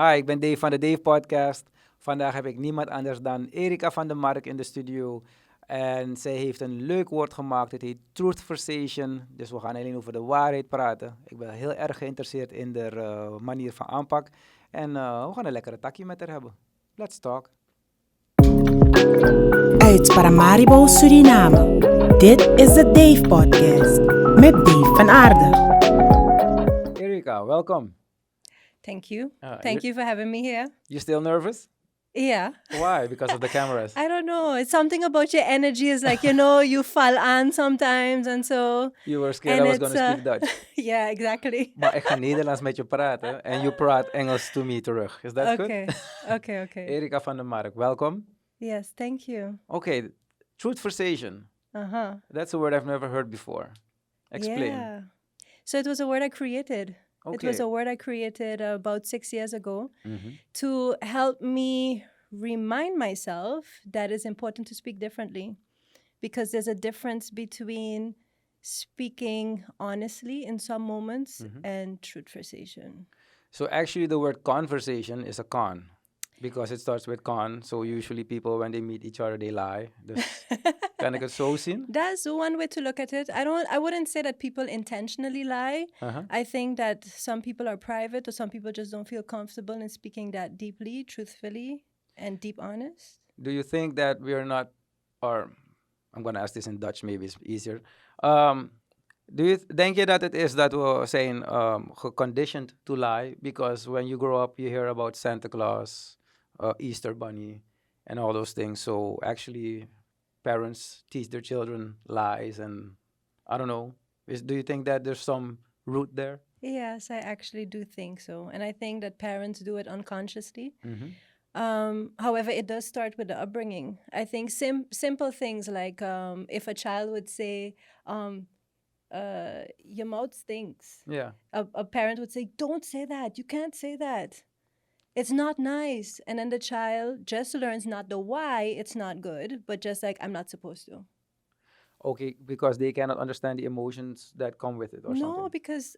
Hi, ik ben Dave van de Dave Podcast. Vandaag heb ik niemand anders dan Erika van de Mark in de studio. En zij heeft een leuk woord gemaakt. Het heet Truthversation. Dus we gaan alleen over de waarheid praten. Ik ben heel erg geïnteresseerd in de manier van aanpak. En we gaan een lekkere takje met haar hebben. Let's talk. Uit Paramaribo, Suriname. Dit is de Deze Podcast met Dave van Aerde. Erika, welkom. Thank you. Uh, Thank you you for having me here. You still nervous? Yeah. Why? Because of the cameras. I don't know. It's something about your energy is like, you fall on sometimes and so. You were scared And I was going to it's, speak Dutch. Yeah, exactly. Maar ik ga Nederlands met je praten en je praat Engels to me terug. Is dat goed? Okay. Erika van der Mark, welkom. Yes, thank you. Okay, Truthversation. Uh-huh. That's a word I've never heard before. Explain. Yeah. So it was a word I created. It Okay. was a word I created about 6 years ago Mhm. to help me remind myself that it's important to speak differently because there's a difference between speaking honestly in some moments and truthversation. So actually the word conversation is a con because it starts with con. So usually people when they meet each other they lie. Dus kan ik het zo zien? That's one way to look at it. I wouldn't say that people intentionally lie. Uh-huh. I think that some people are private or some people just don't feel comfortable in speaking that deeply, truthfully, and deep honest. Do you think that we are not, or I'm going to ask this in Dutch, maybe it's easier. Denk je dat het is dat we zijn geconditioned to lie? Because when you grow up, you hear about Santa Claus, Easter Bunny, and all those things. So actually, parents teach their children lies, and I don't know. Do you think that there's some root there? Yes, I actually do think so. And I think that parents do it unconsciously. Mm-hmm. However, it does start with the upbringing. I think simple things like if a child would say, your mouth stinks. Yeah. A parent would say, don't say that. You can't say that. It's not nice. And then the child just learns not the why it's not good, but just like, I'm not supposed to. Okay, because they cannot understand the emotions that come with it or No, something. because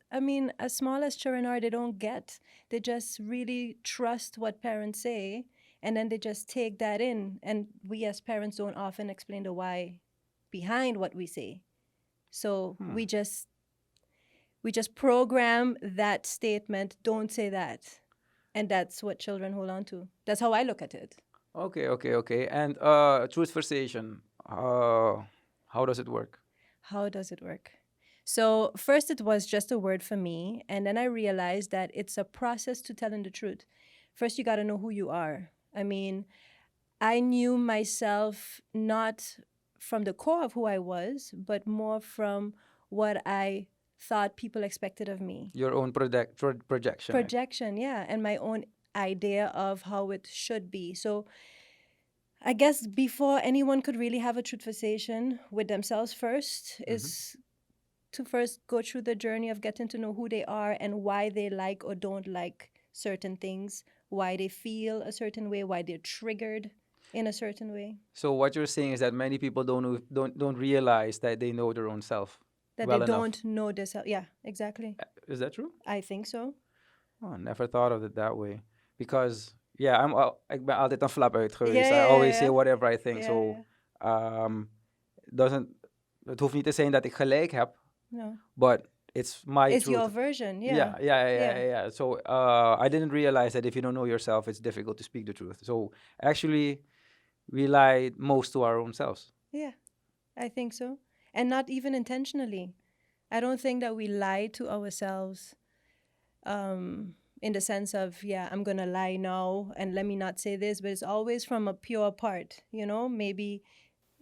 as small as children are, they don't get. They just really trust what parents say, and then they just take that in. And we as parents don't often explain the why behind what we say. So we just program that statement. Don't say that, and that's what children hold on to. That's how I look at it. Okay. And truthversation, how does it work? How does it work? So first it was just a word for me, and then I realized that it's a process to telling the truth. First you got to know who you are. I knew myself not from the core of who I was, but more from what I thought people expected of me. Your own projection. Projection, yeah, and my own idea of how it should be. So I guess before anyone could really have a truthversation with themselves first is to first go through the journey of getting to know who they are and why they like or don't like certain things, why they feel a certain way, why they're triggered in a certain way. So what you're saying is that many people don't realize that they know their own self That well they enough. don't know themselves. Yeah, exactly. Is that true? I think so. Oh, I never thought of it that way. Because yeah, ik ben altijd een flap uit geweest. Yeah, I yeah, always yeah. say whatever I think. Yeah, So doesn't het hoeft niet te zijn dat ik gelijk heb, No. but it's my It's truth. your version. Yeah. Yeah. So I didn't realize that if you don't know yourself, it's difficult to speak the truth. So actually, we lie most to our own selves. Yeah, I think so. And not even intentionally. I don't think that we lie to ourselves in the sense of, I'm going to lie now and let me not say this, but it's always from a pure part, maybe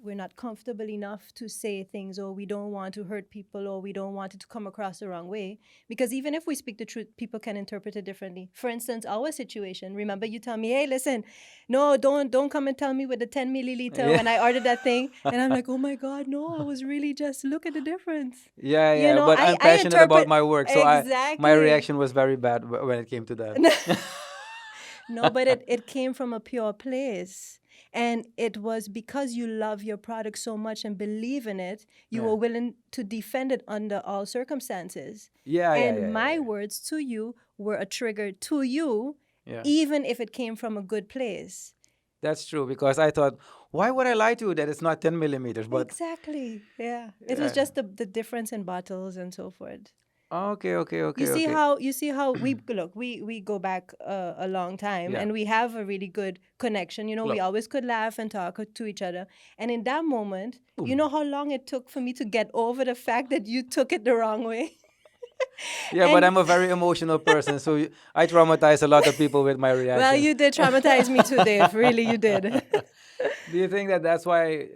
we're not comfortable enough to say things, or we don't want to hurt people, or we don't want it to come across the wrong way. Because even if we speak the truth, people can interpret it differently. For instance, our situation, remember you tell me, hey, listen, no, don't come and tell me with the 10 milliliter when I ordered that thing. And I'm like, oh my God, no, I was really just, look at the difference. Yeah. But I'm passionate about my work, so Exactly. my reaction was very bad when it came to that. No, but it came from a pure place. And it was because you love your product so much and believe in it, you were willing to defend it under all circumstances. Yeah. And my words to you were a trigger to you, Yeah. even if it came from a good place. That's true, because I thought, why would I lie to you that it's not 10 millimeters? But Exactly. Yeah. It was just the difference in bottles and so forth. okay, okay, You okay, see okay. how we look. We go back a long time, Yeah. and we have a really good connection. You know, we Look. always could laugh and talk to each other. And in that moment, you Boom. know how long it took for me to get over the fact that you took it the wrong way. Yeah, but And I'm a very emotional person, so I traumatize a lot of people with my well, reactions. you did traumatize me too, Dave. Really, you did. Do you think that that's why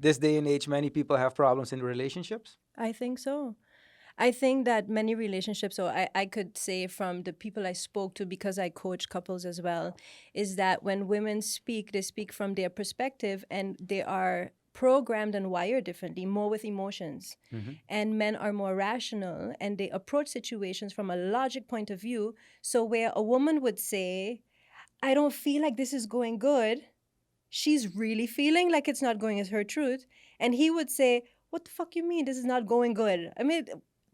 this day and age many people have problems in relationships? I think so. I think that many relationships, or I could say from the people I spoke to, because I coach couples as well, is that when women speak, they speak from their perspective, and they are programmed and wired differently, more with emotions. And men are more rational, and they approach situations from a logic point of view. So where a woman would say, I don't feel like this is going good, she's really feeling like it's not going as her truth. And he would say, what the fuck you mean this is not going good? I mean,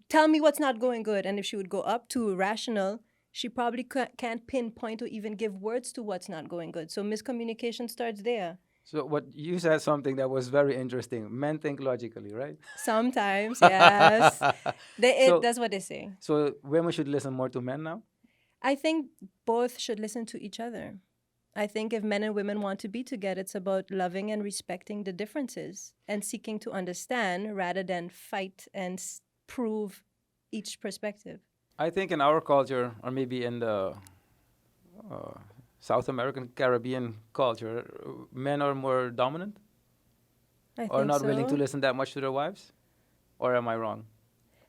tell me what's not going good. And if she would go up to rational, she probably can't pinpoint or even give words to what's not going good. So miscommunication starts there. So what you said something that was very interesting. Men think logically, right? Sometimes, yes. So That's what they say. so women should listen more to men now? I think both should listen to each other. I think if men and women want to be together, it's about loving and respecting the differences and seeking to understand rather than fight and prove each perspective. I think in our culture, or maybe in the uh, South American Caribbean culture, men are more dominant I or think not willing to so. listen that much to their wives? Or am I wrong?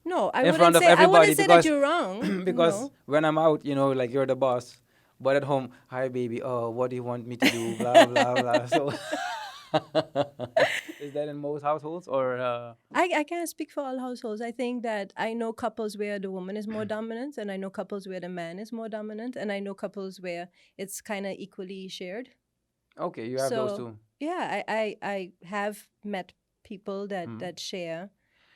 No, In front of I everybody, wouldn't say that because you're wrong. because No. when I'm out, like you're the boss, but at home, hi baby, oh, what do you want me to do? Blah blah blah. So is that in most households or? I can't speak for all households. I think that I know couples where the woman is more dominant, and I know couples where the man is more dominant, and I know couples where it's kind of equally shared. Okay, you have those So two. yeah, I have met people that share.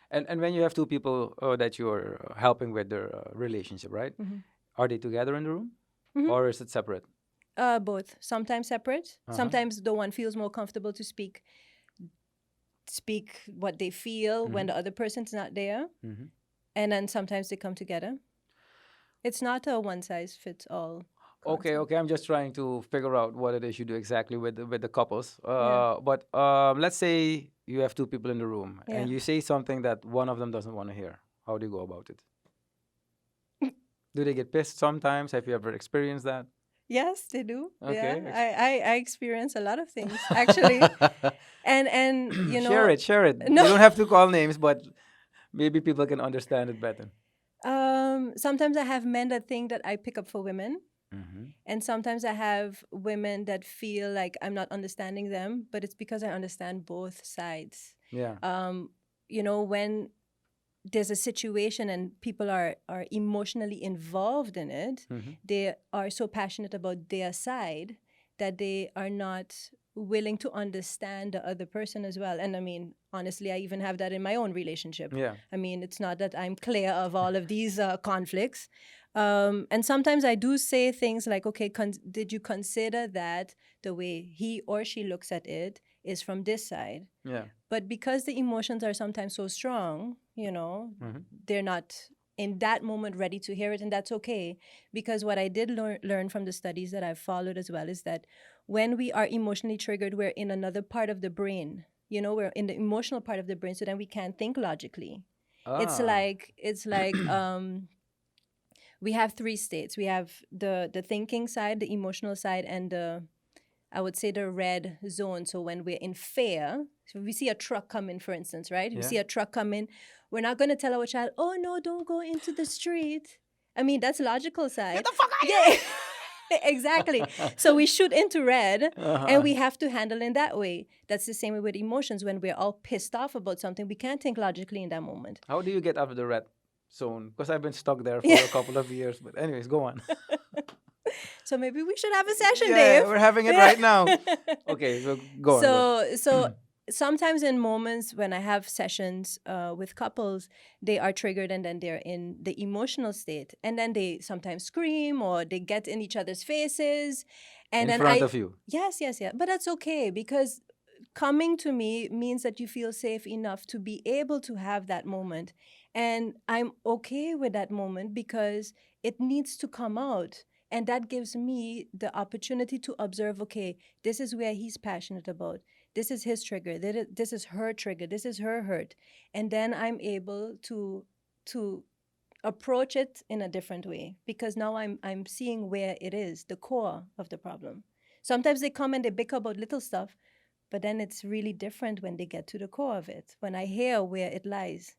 And when you have two people that you're helping with their relationship, right? Mhm. Are they together in the room, Mhm. or is it separate? Both. Sometimes separate. Uh-huh. Sometimes the one feels more comfortable to speak what they feel when the other person's not there, Mhm. and then sometimes they come together. It's not a one size fits all Okay, concept. okay. I'm just trying to figure out what it is you do exactly with the couples. Yeah. But let's say you have two people in the room Yeah. and you say something that one of them doesn't want to hear. How do you go about it? Do they get pissed sometimes? Have you ever experienced that? Yes, they do. Okay. Yeah, I experience a lot of things actually, and you Share know, it, share it. no. You don't have to call names, but maybe people can understand it better. Sometimes I have men that think that I pick up for women. Mm-hmm. And sometimes I have women that feel like I'm not understanding them, but it's because I understand both sides. Yeah. When there's a situation and people are emotionally involved in it, they are so passionate about their side that they are not willing to understand the other person as well. And I mean, honestly, I even have that in my own relationship. Yeah. I mean, it's not that I'm clear of all of these conflicts. And sometimes I do say things like, okay, did you consider that the way he or she looks at it is from this side? Yeah. But because the emotions are sometimes so strong, they're not in that moment ready to hear it, and that's okay. Because what I did learn from the studies that I've followed as well is that when we are emotionally triggered, we're in another part of the brain. We're in the emotional part of the brain, so then we can't think logically. It's like we have three states. We have the thinking side, the emotional side, and I would say the red zone. So when we're in fear, so if we see a truck coming, for instance, right? If we see a truck coming, we're not going to tell our child, oh, no, don't go into the street. I mean, that's logical side. Get the fuck out of here! Exactly. So we shoot into red, and we have to handle in that way. That's the same way with emotions. When we're all pissed off about something, we can't think logically in that moment. How do you get out of the red zone? Because I've been stuck there for a couple of years. But anyways, go on. So maybe we should have a session, Yeah, Dave. we're having it right now. Okay, so go on. So sometimes in moments when I have sessions with couples, they are triggered and then they're in the emotional state. And then they sometimes scream or they get in each other's faces. And In then front of you. Yes. But that's okay, because coming to me means that you feel safe enough to be able to have that moment. And I'm okay with that moment because it needs to come out. And that gives me the opportunity to observe, okay, this is where he's passionate about. This is his trigger. This is her trigger. This is her hurt. And then I'm able to approach it in a different way, because now I'm seeing where it is, the core of the problem. Sometimes they come and they bicker about little stuff, but then it's really different when they get to the core of it, when I hear where it lies.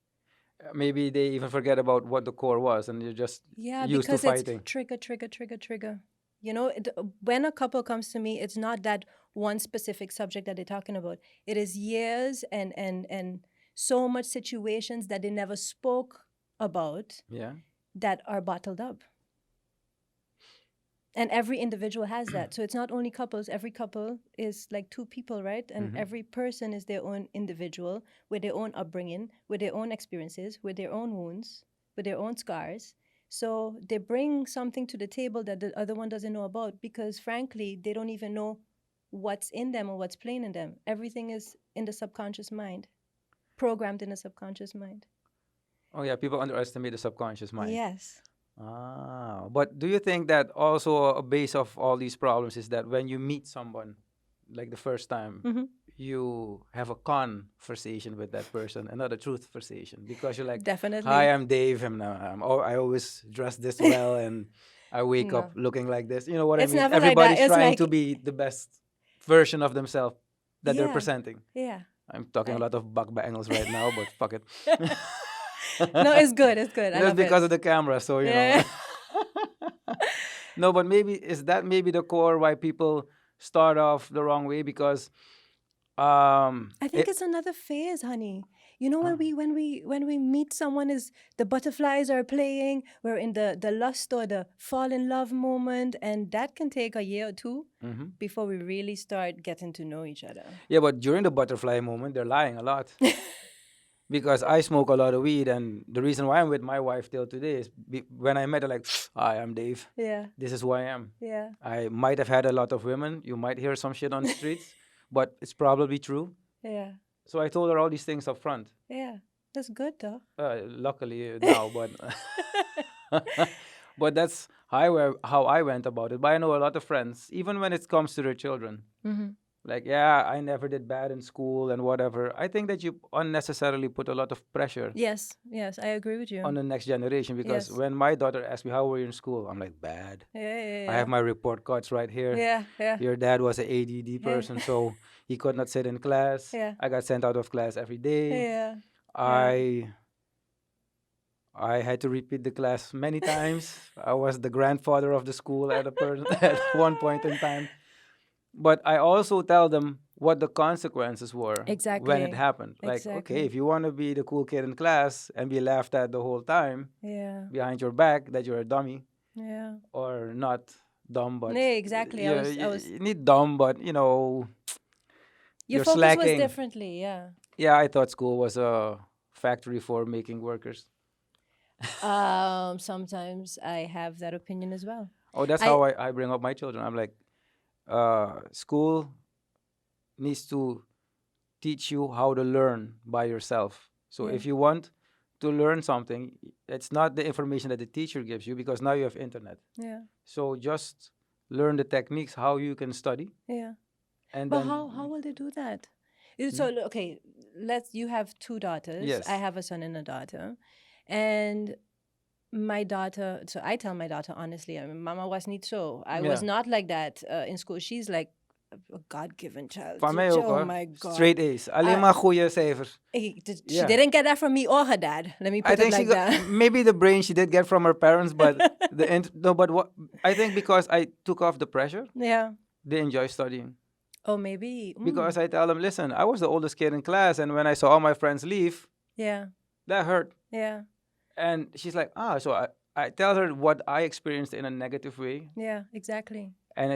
Maybe they even forget about what the core was and you're just Yeah, used to because it's fighting. trigger. You know, when a couple comes to me, it's not that one specific subject that they're talking about. It is years and so much situations that they never spoke about Yeah. that are bottled up. And every individual has that. So it's not only couples. Every couple is like two people, right? And every person is their own individual with their own upbringing, with their own experiences, with their own wounds, with their own scars. So they bring something to the table that the other one doesn't know about, because frankly, they don't even know what's in them or what's playing in them. Everything is in the subconscious mind, programmed in the subconscious mind. Oh yeah, people underestimate the subconscious mind. Yes. But do you think that also a base of all these problems is that when you meet someone, like the first time, you have a conversation with that person, another truthversation, because you're like, Definitely. "Hi, I'm Dave, and I always dress this well, and I wake up No. looking like this." You know what It's I mean? never like that. Everybody's It's trying like- to be the best version of themselves that they're Yeah. presenting. Yeah. I'm talking a lot of backbangles right now, but fuck it. No, it's good. It's good. I Just love because it. of the camera, so you Yeah. know. No, but maybe is that maybe the core why people start off the wrong way, because I think it's another phase, honey. You know, when we meet someone, is the butterflies are playing, we're in the lust or the fall in love moment, and that can take a year or two before we really start getting to know each other. yeah, but during the butterfly moment, they're lying a lot. Because I smoke a lot of weed, and the reason why I'm with my wife till today is when I met her, like, "Hi, I'm Dave. Yeah. This is who I am. Yeah. I might have had a lot of women. You might hear some shit on the streets, but it's probably true." Yeah. So I told her all these things up front. Yeah. That's good though. Luckily now, but but that's how I went about it. But I know a lot of friends, even when it comes to their children, like, yeah, I never did bad in school and whatever. I think that you unnecessarily put a lot of pressure Yes. Yes. I agree with you. on the next generation, because Yes. when my daughter asked me, "How were you in school?" I'm like, "Bad. Yeah. I have my report cards right here. Yeah. Yeah. Your dad was an ADD person, so he could not sit in class. Yeah. I got sent out of class every day. Yeah. I had to repeat the class many times. I was the grandfather of the school at at one point in time. But I also tell them what the consequences were when it Exactly. happened. Like, okay, if you want to be the cool kid in class and be laughed at the whole time Yeah. behind your back that you're a dummy, Yeah. or not dumb, but Yeah, exactly. I was you need dumb, but you know, your you're focus was slacking. differently, yeah. Yeah, I thought school was a factory for making workers. Sometimes I have that opinion as well. Oh, that's how I bring up my children. I'm like, school needs to teach you how to learn by yourself. So if you want to learn something, it's not the information that the teacher gives you, because now you have internet. Yeah. So just learn the techniques, how you can study. Yeah. And But then, how will they do that? So okay, you have two daughters. Yes. I have a son and a daughter. And my daughter, so I tell my daughter honestly, I mean, Mama was not so. I was not like that in school. She's like a God-given child. van mij ook, Oh hoor. my God. Straight A's. Alleen maar goede cijfers. She didn't get that from me or her dad. Let me put I it think like she got that. maybe the brain she did get from her parents, but no. But what I think, because I took off the pressure, Yeah. they enjoy studying. Oh, maybe. Because I tell them, listen, I was the oldest kid in class, and when I saw all my friends leave, Yeah. that hurt. Yeah. And she's like, so I tell her what I experienced in a negative way, Yeah, exactly. and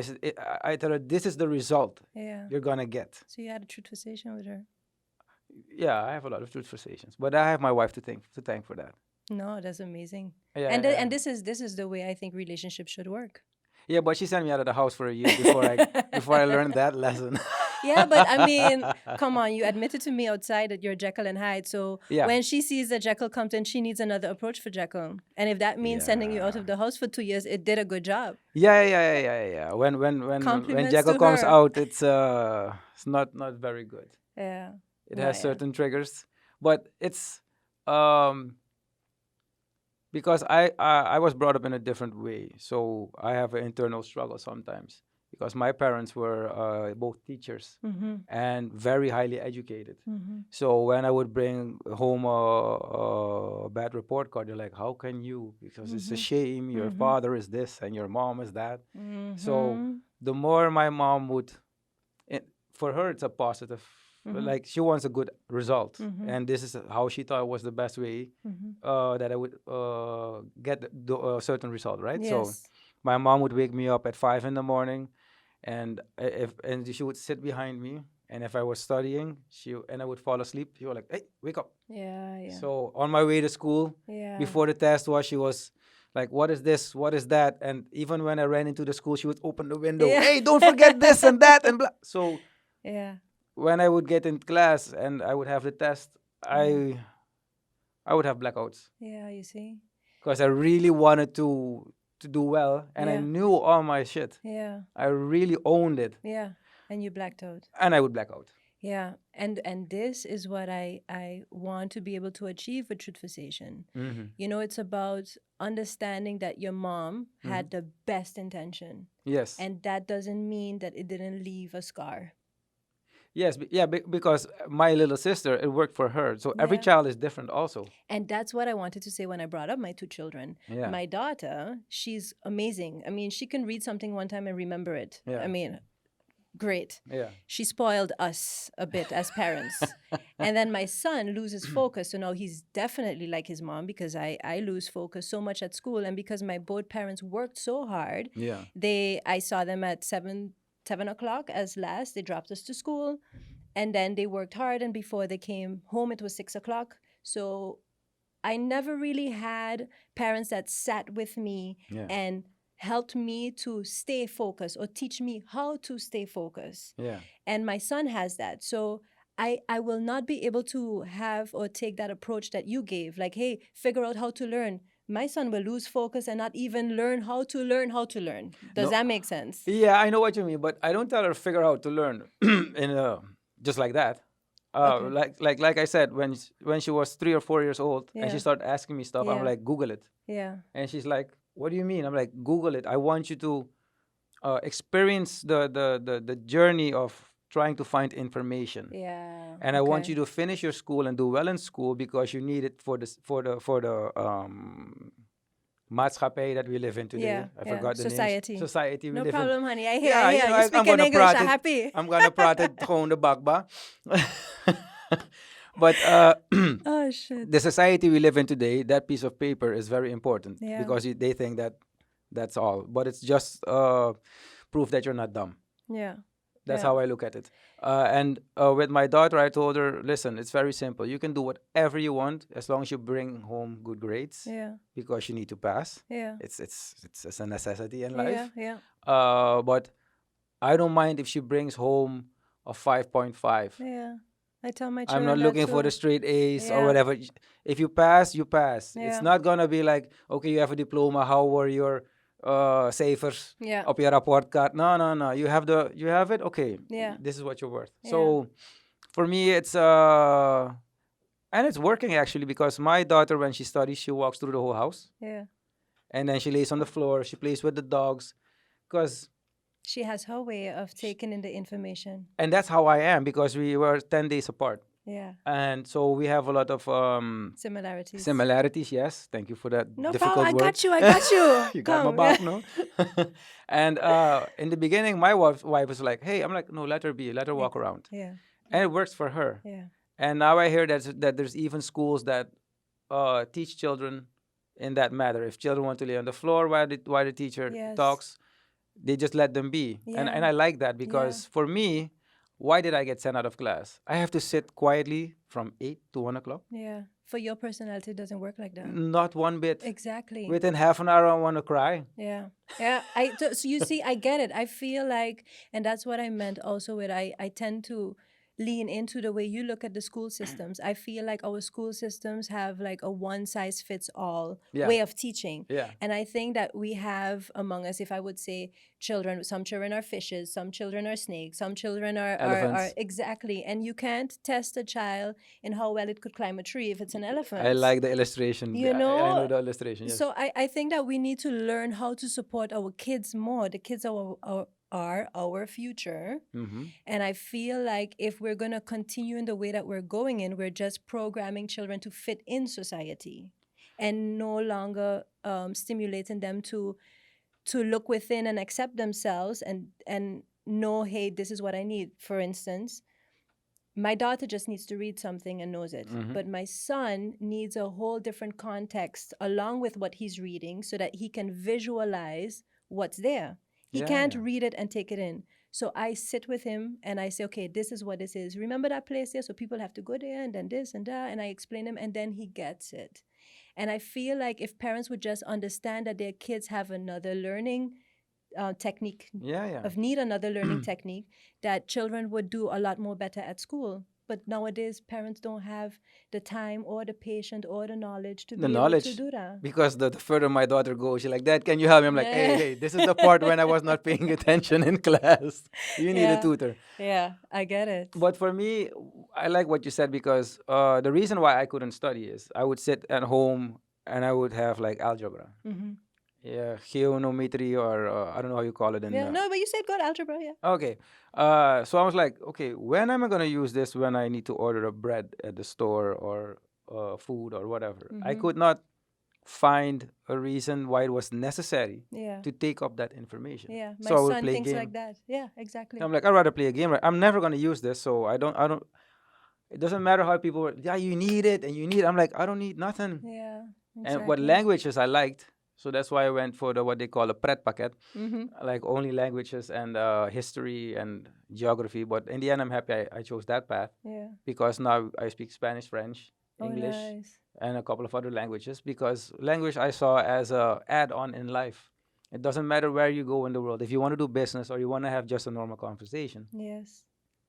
I tell her, this is the result Yeah. you're gonna get. So you had a truthversation with her. Yeah, I have a lot of truthversations, but I have my wife to thank for that. No, that's amazing. Yeah, And yeah, and this is the way I think relationships should work. yeah. But she sent me out of the house for a year before I learned that lesson. Yeah, but I mean, come on, you admitted to me outside that you're Jekyll and Hyde. So Yeah. when she sees that Jekyll comes in, she needs another approach for Jekyll. And if that means sending you out Yeah. of the house for 2 years, it did a good job. Yeah. When Compliments Jekyll to comes her. out, it's not very good. Yeah. It No, has yeah. certain triggers, but it's um because I was brought up in a different way, so I have an internal struggle sometimes because my parents were both teachers Mm-hmm. and very highly educated. Mm-hmm. So when I would bring home a bad report card, they're like, "How can you? Because it's a shame. Your Mm-hmm. father is this and your mom is that." So Mm-hmm. the more my mom would, for her, it's a positive. Mm-hmm. Like she wants a good result, Mm-hmm. and this is how she thought was the best way Mm-hmm. that I would get a certain result, right? So Yes. my mom would wake me up at 5 in the morning, and and she would sit behind me, and if I was studying, I would fall asleep. She was like, "Hey, wake up!" Yeah, yeah. So on my way to school, Yeah. before the test she was like, "What is this? What is that?" And even when I ran into the school, she would open the window. Yeah. Hey, don't forget this and that and blah. So Yeah. when I would get in class and I would have the test, I would have blackouts Yeah, you see? because I really wanted to do well, and I Yeah. knew all my shit. Yeah. I really owned it, Yeah. And you blacked out. and I would black out. Yeah. And this is what I want to be able to achieve with Truthversation. Mm-hmm. You know, it's about understanding that your mom had the best intention. Yes. And that doesn't mean that it didn't leave a scar. Yes. Because my little sister, it worked for her. So every Yeah. child is different, also. And that's what I wanted to say when I brought up my two children. Yeah. My daughter, she's amazing. I mean, she can read something one time and remember it. Yeah. I mean, great. Yeah. She spoiled us a bit as parents. And then my son loses focus. So now he's definitely like his mom because I lose focus so much at school. And because my both parents worked so hard, Yeah. I saw them at 7 o'clock as last. They dropped us to school. And then they worked hard. And before they came home, it was 6 o'clock. So I never really had parents that sat with me Yeah. and helped me to stay focused or teach me how to stay focused. Yeah. And my son has that. So I will not be able to have or take that approach that you gave. Like, hey, figure out how to learn. My son will lose focus and not even learn how to learn how to learn. Does No. that make sense? Yeah, I know what you mean, but I don't tell her to figure out to learn just like that. Okay. Like I said, when she was 3 or 4 years old and she Yeah. started asking me stuff, I'm Yeah. like, Google it. Yeah. And she's like, "What do you mean?" I'm like, "Google it. I want you to experience the journey of trying to find information. Yeah. And I want okay. you to finish your school and do well in school because you need it for the maatschappij that we live in today. Yeah, I yeah. forgot the Society. names. Society we No live problem, honey. I hear, Yeah, I you hear. know, You I'm speak in gonna English. praat I'm it. happy. I'm gonna praat it gewoon de bakba. But Oh, shit. the society we live in today, that piece of paper is very important Yeah. because they think that that's all. But it's just proof that you're not dumb. Yeah. That's Yeah. how I look at it. And with my daughter, I told her, listen, it's very simple. You can do whatever you want as long as you bring home good grades Yeah. because you need to pass. Yeah. It's a necessity in life. Yeah. But I don't mind if she brings home a 5.5. Yeah. I tell my I'm children not that looking for too. the straight A's or Yeah. whatever. If you pass, you pass. Yeah. It's not gonna be like, okay, you have a diploma. How were your cijfers Yeah. op je rapportkaart? No. You have it. Okay. Yeah. This is what you're worth. Yeah. So for me, it's and it's working actually because my daughter, when she studies, she walks through the whole house Yeah. and then she lays on the floor. She plays with the dogs, She has her way of taking in the information. and that's how I am because we were 10 days apart. Yeah. And so we have a lot of Similarities. similarities. Yes, thank you for that No difficult problem. I word. got you. I got you. You got my Come. back, no? And in the beginning, my wife was like, "Hey," I'm like, "No, let her be. Let her walk around," Yeah. and it works for her. Yeah. And now I hear that there's even schools that teach children in that matter. If children want to lay on the floor while the teacher Yes. talks, they just let them be. And Yeah. I like that because for me, why did I get sent out of class? I have to sit quietly from 8 to 1 o'clock. Yeah. For your personality, it doesn't work like that. Not one bit. Exactly. Within half an hour, I want to cry. Yeah. Yeah. So you see, I get it. I feel like, and that's what I meant also with I tend to lean into the way you look at the school systems. I feel like our school systems have like a one size fits all Yeah. way of teaching. Yeah. And I think that we have among us, if I would say children, some children are fishes, some children are snakes, some children are Elephants. exactly. And you can't test a child in how well it could climb a tree if it's an elephant. I like the illustration. You I know? know the illustration, yes. So I think that we need to learn how to support our kids more. The kids are our future. Mm-hmm. And I feel like if we're going to continue in the way that we're going in, we're just programming children to fit in society and no longer stimulating them to look within and accept themselves and know, hey, this is what I need. For instance, my daughter just needs to read something and knows it. Mhm. But my son needs a whole different context along with what he's reading so that he can visualize what's there. He Yeah, can't yeah. read it and take it in. So I sit with him and I say, okay, this is what this is. Remember that place there? So people have to go there and then this and that. And I explain him and then he gets it. And I feel like if parents would just understand that their kids have another learning technique, Yeah. need another learning technique, that children would do a lot more better at school. But nowadays, parents don't have the time or the patience or the knowledge to The be knowledge. able to do that. Because the further my daughter goes, she's like, Dad, can you help me? I'm like, hey, this is the part when I was not paying attention in class. You need a Yeah. tutor. Yeah, I get it. But for me, I like what you said because the reason why I couldn't study is I would sit at home and I would have like algebra. Mm-hmm. Yeah, geometry or I don't know how you call it. Yeah, no, but you said good algebra, yeah. Okay. So I was like, okay, when am I going to use this when I need to order a bread at the store or food or whatever? I Mhm. could not find a reason why it was necessary Yeah, to take up that information. yeah. My So I would son play thinks game. like that. Yeah, exactly. I'm like, I'd rather play a game. Right? I'm never going to use this, so I don't. It doesn't matter how people were, yeah, you need it and you need it. I'm like, I don't need nothing. Yeah, And what exactly. languages I liked, so that's why I went for what they call a pret packet, Mm-hmm. like only languages and history and geography. But in the end, I'm happy I chose that path Yeah. because now I speak Spanish, French, Oh, English, nice. and a couple of other languages because language I saw as a add-on in life. It doesn't matter where you go in the world. If you want to do business or you want to have just a normal conversation, Yes.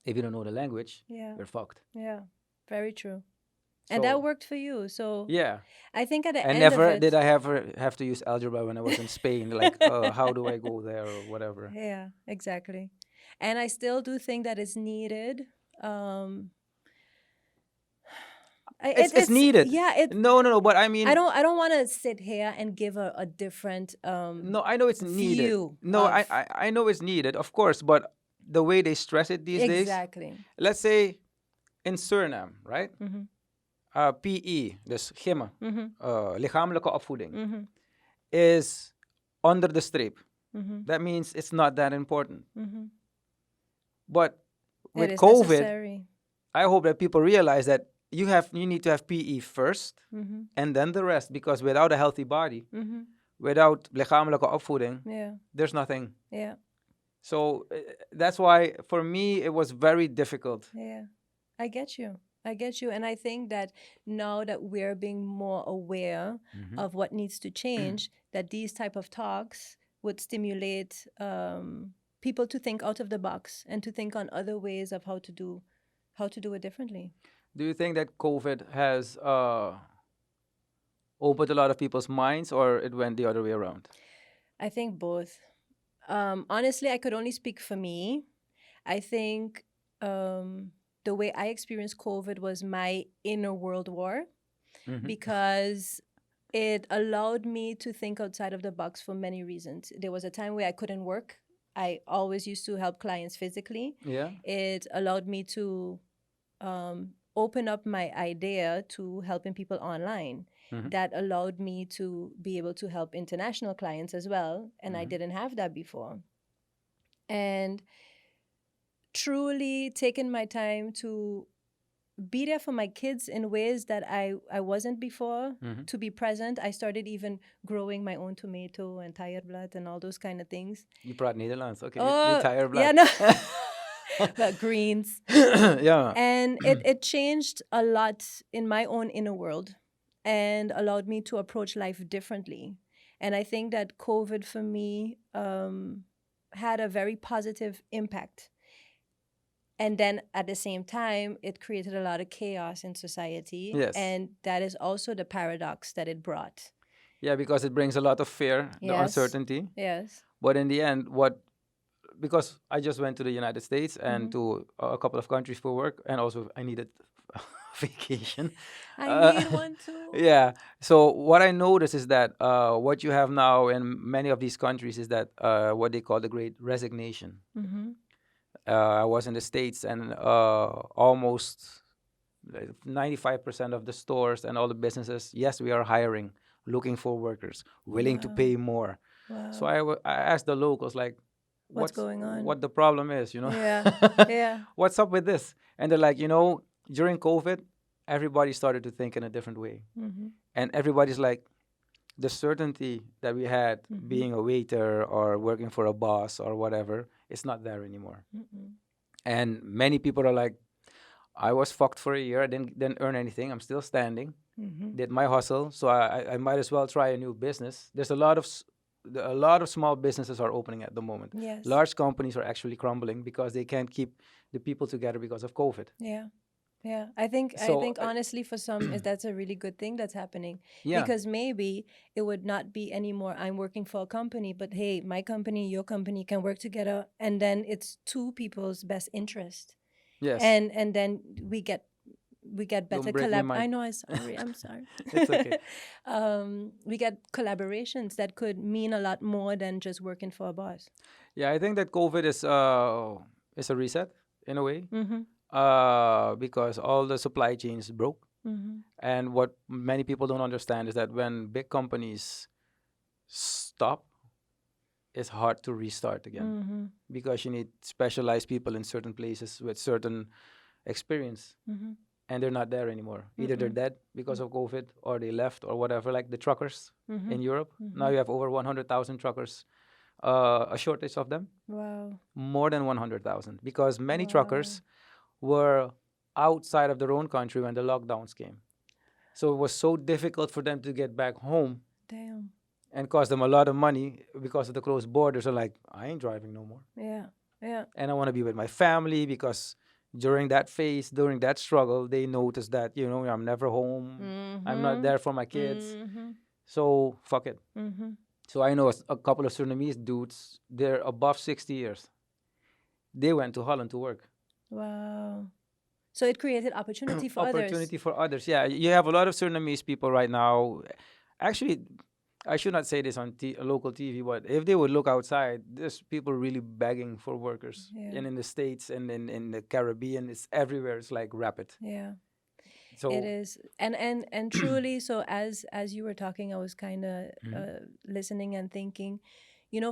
if you don't know the language, Yeah. you're fucked. Yeah. Very true. And that So, worked for you. So yeah. I think at the And end never of it, did I ever have to use algebra when I was in Spain. Like, how do I go there or whatever. Yeah, exactly. And I still do think that it's needed. It's needed. Yeah, No. But I mean, I don't want to sit here and give a different no, I know it's needed. view No, of- I know it's needed, of course. But the way they stress it these days, exactly. let's say in Suriname, right? Mhm. PE, dus gimmen, Mhm. lichamelijke opvoeding, Mhm. is under the streep. Mhm. That means it's not that important. Mhm. But with It is COVID, necessary. I hope that people realize that you need to have PE first Mhm. and then the rest, because without a healthy body, Mhm. without lichamelijke opvoeding, Yeah. there's nothing. Yeah. So that's why for me it was very difficult. Yeah. I get you. And I think that now that we're being more aware of what needs to change, that these type of talks would stimulate people to think out of the box and to think on other ways of how to do it differently. Do you think that COVID has opened a lot of people's minds, or it went the other way around? I think both. Honestly, I could only speak for me. I think the way I experienced COVID was my inner world war because it allowed me to think outside of the box for many reasons. There was a time where I couldn't work. I always used to help clients physically. Yeah. It allowed me to open up my idea to helping people online. That allowed me to be able to help international clients as well. And I didn't have that before. And truly taking my time to be there for my kids in ways that I wasn't before, to be present. I started even growing my own tomato and tireblad and all those kind of things. You praat Nederlands. Okay. Oh, Die tireblad. yeah, no. But greens. Yeah. And it changed a lot in my own inner world and allowed me to approach life differently. And I think that COVID for me had a very positive impact. And then at the same time, it created a lot of chaos in society. Yes. And that is also the paradox that it brought. Yeah, because it brings a lot of fear, the Yes. uncertainty. Yes. But in the end, because I just went to the United States and to a couple of countries for work, and also I needed vacation. I need one too. Yeah. So what I noticed is that what you have now in many of these countries is that what they call the Great Resignation. Mm-hmm. I was in the States, and almost 95% of the stores and all the businesses, yes, we are hiring, looking for workers, willing to pay more. So Wow. I asked the locals, like, What's going on? what the problem is, Yeah. Yeah. what's up with this? And they're like, during COVID, everybody started to think in a different way. Mm-hmm. And everybody's like, the certainty that we had being a waiter or working for a boss or whatever, it's not there anymore. Mm-mm. And many people are like, I was fucked for a year. I didn't earn anything. I'm still standing. Mm-hmm. Did my hustle, so I might as well try a new business. There's a lot of small businesses are opening at the moment. Yes. Large companies are actually crumbling because they can't keep the people together because of COVID. Yeah. Yeah. I think So, honestly for some is that's a really good thing that's happening. Yeah. Because maybe it would not be anymore I'm working for a company, but hey, my company, your company can work together, and then it's two people's best interest. Yes. And then we get better break my collab. mind. I know, I'm sorry. It's okay. We get collaborations that could mean a lot more than just working for a boss. Yeah, I think that COVID is a reset in a way. Mm-hmm. Because all the supply chains broke. Mm-hmm. And what many people don't understand is that when big companies stop, it's hard to restart again Mm-hmm. because you need specialized people in certain places with certain experience, Mm-hmm. and they're not there anymore. Either they're dead because of COVID or they left or whatever, like the truckers in Europe. Now you have over 100,000 truckers, a shortage of them, Wow. more than 100,000, because many truckers were outside of their own country when the lockdowns came. So it was so difficult for them to get back home Damn. and cost them a lot of money because of the closed borders. So like, I ain't driving no more. Yeah. Yeah. And I want to be with my family because during that phase, during that struggle, they noticed that, I'm never home. I'm not there for my kids. Mm-hmm. So fuck it. Mm-hmm. So I know a couple of Surinamese dudes, they're above 60 years. They went to Holland to work. Wow. So it created opportunity for Opportunity for others. Yeah, you have a lot of Surinamese people right now. Actually, I should not say this on local TV, but if they would look outside, there's people really begging for workers. Yeah. And in the States and in the Caribbean, it's everywhere. It's like rapid. Yeah. So It is, and truly. So as you were talking, I was kind of listening and thinking.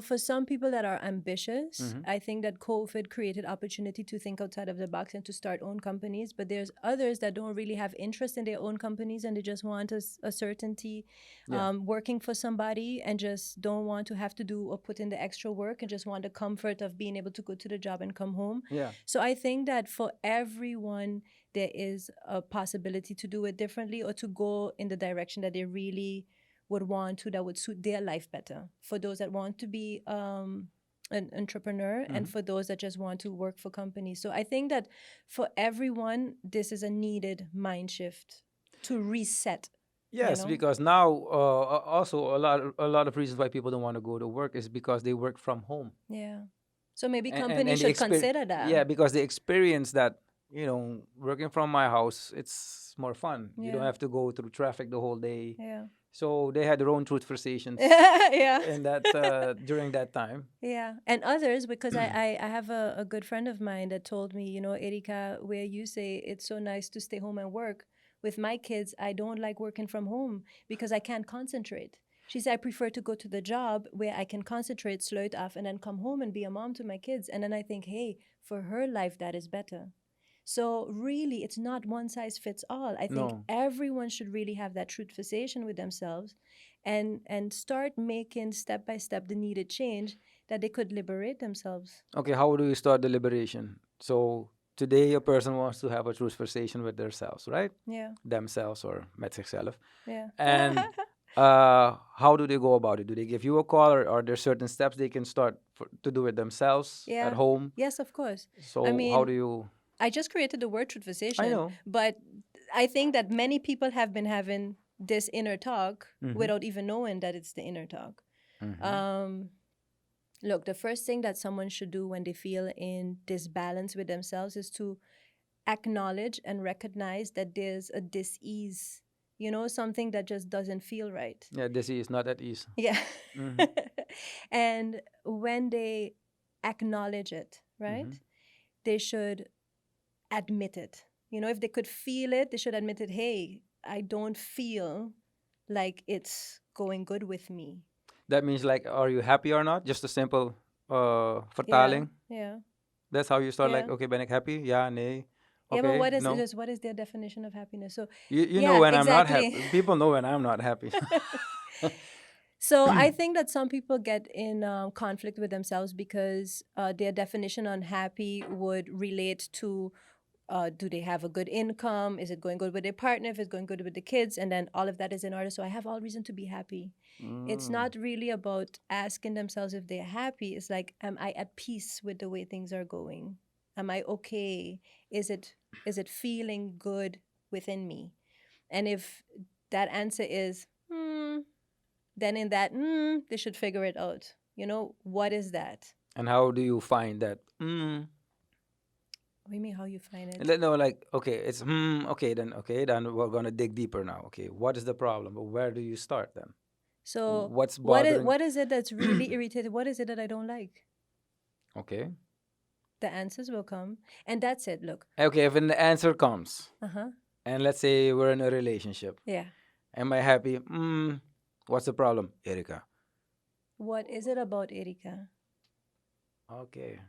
For some people that are ambitious, I think that COVID created opportunity to think outside of the box and to start own companies. But there's others that don't really have interest in their own companies and they just want a certainty, working for somebody, and just don't want to have to do or put in the extra work and just want the comfort of being able to go to the job and come home. Yeah. So I think that for everyone, there is a possibility to do it differently or to go in the direction that they really would want to, that would suit their life better. For those that want to be an entrepreneur and for those that just want to work for companies. So I think that for everyone, this is a needed mind shift to reset. Yes, because now also a lot of reasons why people don't want to go to work is because they work from home. Yeah. So maybe And companies they should consider that. Yeah, because they experience that, working from my house, it's more fun. You don't have to go through traffic the whole day. Yeah. So they had their own Truthversations Yeah. in that during that time. Yeah. And others, because I have a good friend of mine that told me, Erika, where you say it's so nice to stay home and work. With my kids, I don't like working from home because I can't concentrate. She said, I prefer to go to the job where I can concentrate, sluit off, and then come home and be a mom to my kids. And then I think, hey, for her life, that is better. So really, it's not one size fits all. I think everyone should really have that truthversation with themselves and start making step by step the needed change that they could liberate themselves. Okay, how do you start the liberation? So today a person wants to have a truth conversation with themselves, right? Yeah, Themselves or met zichzelf. yeah. And how do they go about it? Do they give you a call, or are there certain steps they can start to do it themselves at Yeah. home? Yes, of course. So I how mean, do you? I just created the word I Truthversation, know. but I think that many people have been having this inner talk Mhm. without even knowing that it's the inner talk. Mhm. Look, the first thing that someone should do when they feel in disbalance with themselves is to acknowledge and recognize that there's a dis-ease, something that just doesn't feel right. Yeah, this is not at ease. Yeah. Mhm. And when they acknowledge it, right, Mhm. they should admit it. If they could feel it, they should admit it. Hey, I don't feel like it's going good with me. That means like, are you happy or not? Just a simple Yeah, vertaling. yeah, That's how you start. yeah. Like, okay, ben ik happy? Ja, nee. Yeah, but Okay, what is no. what is their definition of happiness? So You know yeah, when I'm not exactly. happy. People know when I'm not happy. So I think that some people get in conflict with themselves because their definition on happy would relate to do they have a good income? Is it going good with their partner? If it's going good with the kids? And then all of that is in order. So I have all reason to be happy. It's not really about asking themselves if they're happy. It's like, am I at peace with the way things are going? Am I okay? Is it feeling good within me? And if that answer is, then in that, they should figure it out. What is that? And how do you find that? What do you mean how you find And it? then, no, like, okay, it's okay, then we're gonna dig deeper now. Okay, what is the problem? But where do you start then? So What's what is bothering? what is it that's really irritated? What is it that I don't like? Okay. The answers will come. And that's it. Look. Okay, if an answer comes, Uh-huh. and let's say we're in a relationship, Yeah. am I happy? What's the problem, Erika? What is it about Erika? Okay.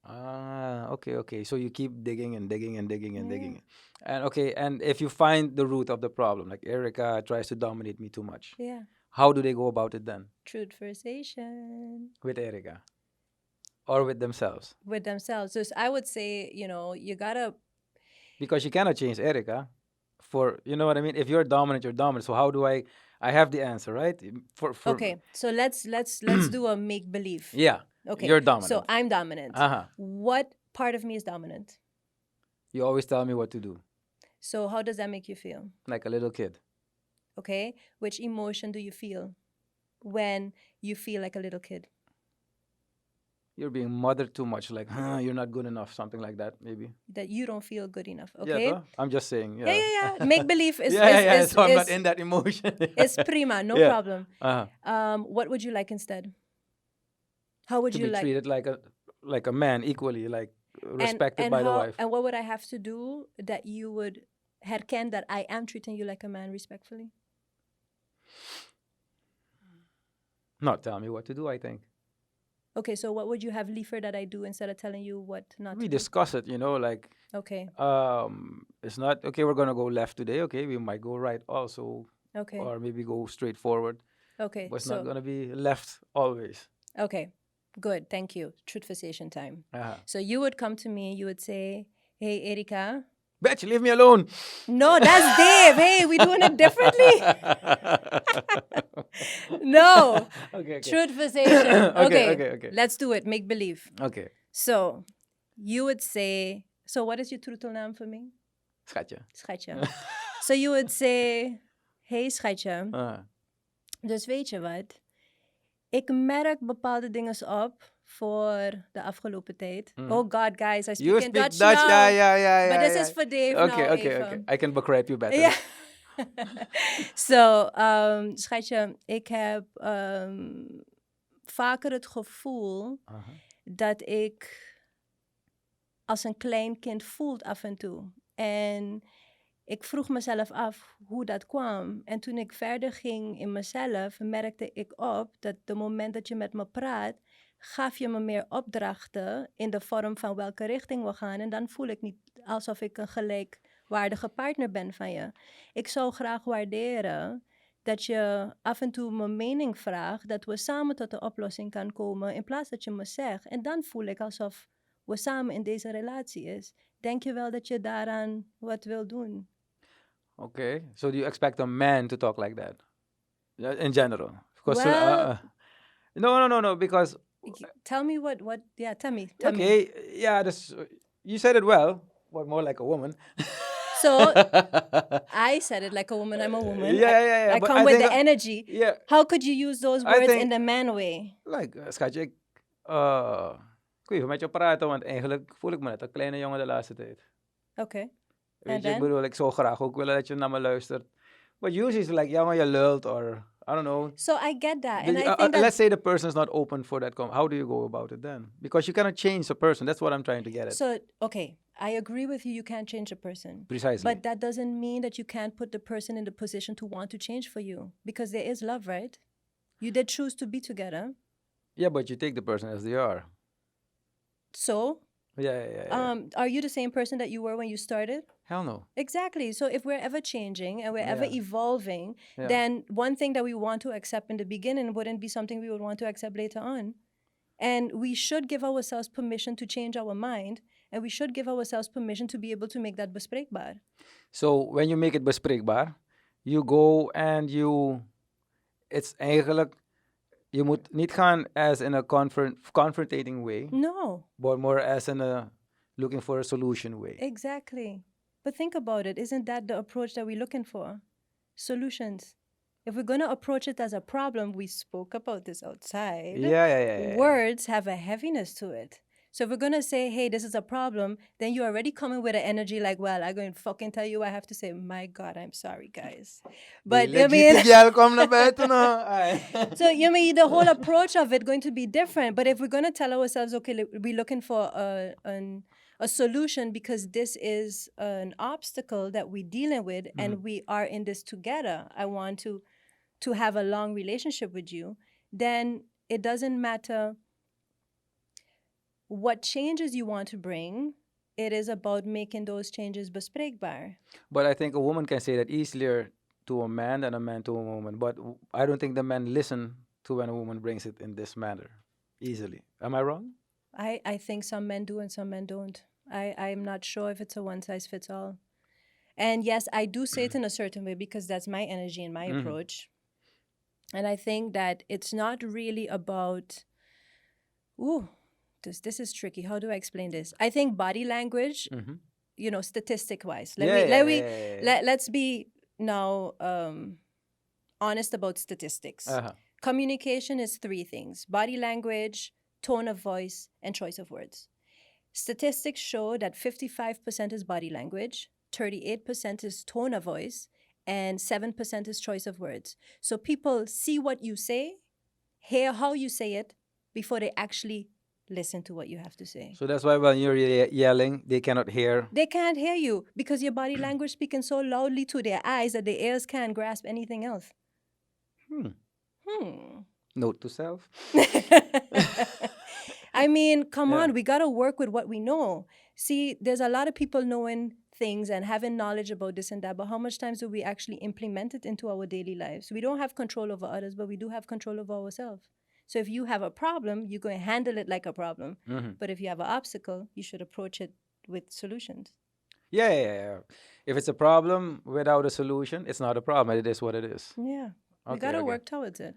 Okay. So you keep digging and digging and digging and Yeah. digging. And okay, and if you find the root of the problem, like Erika tries to dominate me too much, Yeah. how do they go about it then? Truthversation With Erika or with themselves? with themselves. So I would say, you gotta. Because you cannot change Erika for, you know what I mean? If you're dominant, you're dominant. So how do I have the answer, right? For Okay. So let's do a make believe. Yeah. Okay. You're dominant. So I'm dominant. Uh-huh. What part of me is dominant? You always tell me what to do, So how does that make you feel? like a little kid. Okay. Which emotion do you feel when you feel like a little kid? You're being mothered too much, like, you're not good enough, something like that, maybe. That you don't feel good enough. Yeah, Okay. though? I'm just saying. Yeah, yeah, yeah. Make believe is Yeah. is So I'm not is, in that emotion. is prima, no Yeah. problem. Uh-huh. What would you like instead? How would To you be like? treated like a man equally, like respected and by the how wife. and what would I have to do that you would herken that I am treating you like a man respectfully? Not tell me what to do, I think. Okay, so what would you have liever that I do instead of telling you what not We to do? discuss it, like, Okay, it's not, okay, we're going to go left today. Okay, we might go right also, okay, or maybe go straight forward. okay. But it's not So going to be left always. okay, good. Thank you. Truthversation time. Uh-huh. So you would come to me. You would say, "Hey, Erika." Bitch, leave me alone. No, that's Dave. Hey, we doing it differently. No. Okay. Truthversation. Okay. Let's do it. Make believe. Okay. So you would say, so what is your troetelnaam for me? Schatje. Schatje. So you would say, hey schatje, dus weet je wat? Ik merk bepaalde dingen op voor de afgelopen tijd. Oh God, guys, I speak You in speak Dutch Dutch? now. Yeah. But this is for Dave Okay, now okay. even. I can begrijp you better. Ja. So, schatje, ik heb vaker het gevoel dat ik als een klein kind voelt af en toe. En ik vroeg mezelf af hoe dat kwam. En toen ik verder ging in mezelf, merkte ik op dat de moment dat je met me praat, gaf je me meer opdrachten in de vorm van welke richting we gaan. En dan voel ik niet alsof ik een gelijkwaardige partner ben van je. Ik zou graag waarderen dat je af en toe mijn mening vraagt, dat we samen tot een oplossing kan komen, in plaats dat je me zegt. En dan voel ik alsof we samen in deze relatie is. Denk je wel dat je daaraan wat wil doen? Okay. So do you expect a man to talk like that? In general? Because Well, no. Because tell me what, yeah, tell me. okay, yeah, you said it well, but more like a woman. So, I said it like a woman, I'm a woman. Yeah. I but come with think the energy. Yeah, How could you use those I words think- in the man way? like, schatje, ik wil met je praten, want eigenlijk voel ik me net een kleine jongen de laatste tijd. Okay. Weet And je, ik then? bedoel, ik zou graag ook willen dat je naar me luistert. But usually it's like, ja, maar je lult, or, I don't know. So I get that. And I think Let's that, say the person's not open for that. How do you go about it then? Because you cannot change a person. That's what I'm trying to get at. so, okay, I agree with you, you can't change a person. Precisely. But that doesn't mean that you can't put the person in the position to want to change for you. Because there is love, right? You did choose to be together. Yeah, but you take the person as they are. So, Yeah. are you the same person that you were when you started? Hell no. Exactly. So if we're ever changing and we're ever Yeah. evolving, Yeah. then one thing that we want to accept in the beginning wouldn't be something we would want to accept later on. And we should give ourselves permission to change our mind, and we should give ourselves permission to be able to make that bespreekbaar. So when you make it bespreekbaar, you go and it's eigenlijk, je moet niet gaan as in a confrontating way, No, but more as in a looking for a solution way. exactly. But think about it. Isn't that the approach that we're looking for? Solutions. If we're going to approach it as a problem, we spoke about this outside. Yeah. Words have a heaviness to it. So if we're going to say, hey, this is a problem, then you're already coming with an energy like, well, I'm going to fucking tell you, I have to say, my God, I'm sorry, guys. But I mean, so you mean the whole approach of it going to be different. But if we're going to tell ourselves, okay, we're looking for a solution because this is an obstacle that we're dealing with and we are in this together. I want to have a long relationship with you. Then it doesn't matter what changes you want to bring. It is about making those changes bespreekbaar. But I think a woman can say that easier to a man than a man to a woman. But I don't think the men listen to when a woman brings it in this manner easily. Am I wrong? I think some men do and some men don't. I'm not sure if it's a one size fits all. And yes, I do say it in a certain way because that's my energy and my approach. And I think that it's not really about, this is tricky. How do I explain this? I think body language, statistic wise. Let's be now honest about statistics. Communication is 3 things: body language, tone of voice, and choice of words. Statistics show that 55% is body language, 38% is tone of voice, and 7% is choice of words. So people see what you say, hear how you say it, before they actually listen to what you have to say. So that's why when you're yelling, they cannot hear. They can't hear you because your body language speaking so loudly to their eyes that their ears can't grasp anything else. Note to self. I mean, come on, we got to work with what we know. See, there's a lot of people knowing things and having knowledge about this and that, but how much times do we actually implement it into our daily lives? We don't have control over others, but we do have control over ourselves. So if you have a problem, you're going to handle it like a problem. But if you have an obstacle, you should approach it with solutions. Yeah. If it's a problem without a solution, it's not a problem. It is what it is. Yeah. We got to work towards it.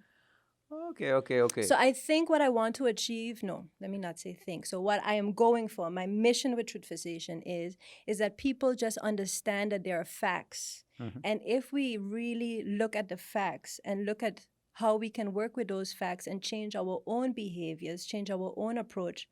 Okay. So I think what I want to achieve, let me not say think. So what I am going for, my mission with Truthversation is that people just understand that there are facts. And if we really look at the facts and look at how we can work with those facts and change our own behaviors, change our own approach,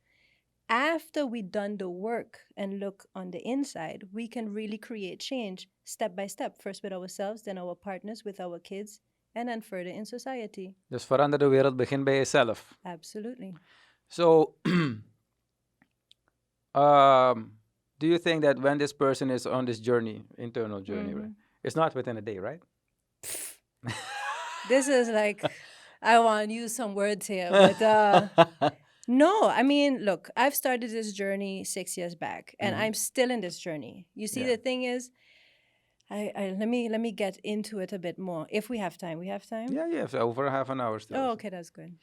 after we've done the work and look on the inside, we can really create change step by step, first with ourselves, then our partners, with our kids, and then further in society. Dus verander de wereld, begin bij jezelf. Absolutely. So, do you think that when this person is on this journey, internal journey, right, it's not within a day, right? This is like, I want to use some words here, but no, I mean, look, I've started this journey 6 years back, and I'm still in this journey. You see, the thing is, let me get into it a bit more if we have time. We have time. Yeah, so over half an hour still. Oh, okay, that's good.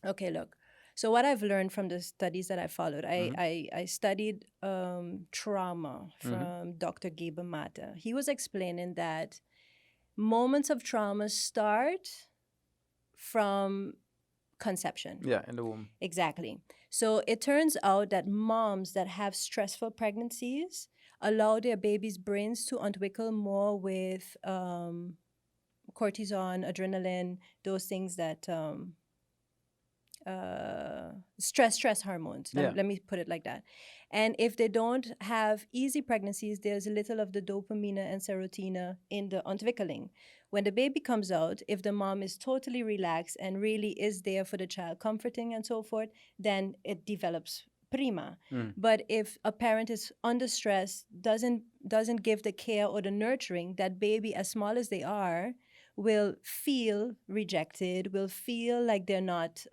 Okay, look. So what I've learned from the studies that I followed, I studied trauma from Dr. Gabe Mata. He was explaining that moments of trauma start from conception. Yeah, in the womb. Exactly. So it turns out that moms that have stressful pregnancies allow their babies' brains to entwickel more with cortisol, adrenaline, those things that stress hormones. Yeah. Let me put it like that. And if they don't have easy pregnancies, there's little of the dopamine and serotonin in the entwickling. When the baby comes out, if the mom is totally relaxed and really is there for the child, comforting and so forth, then it develops prima. But if a parent is under stress, doesn't give the care or the nurturing, that baby, as small as they are, will feel rejected, will feel like they're not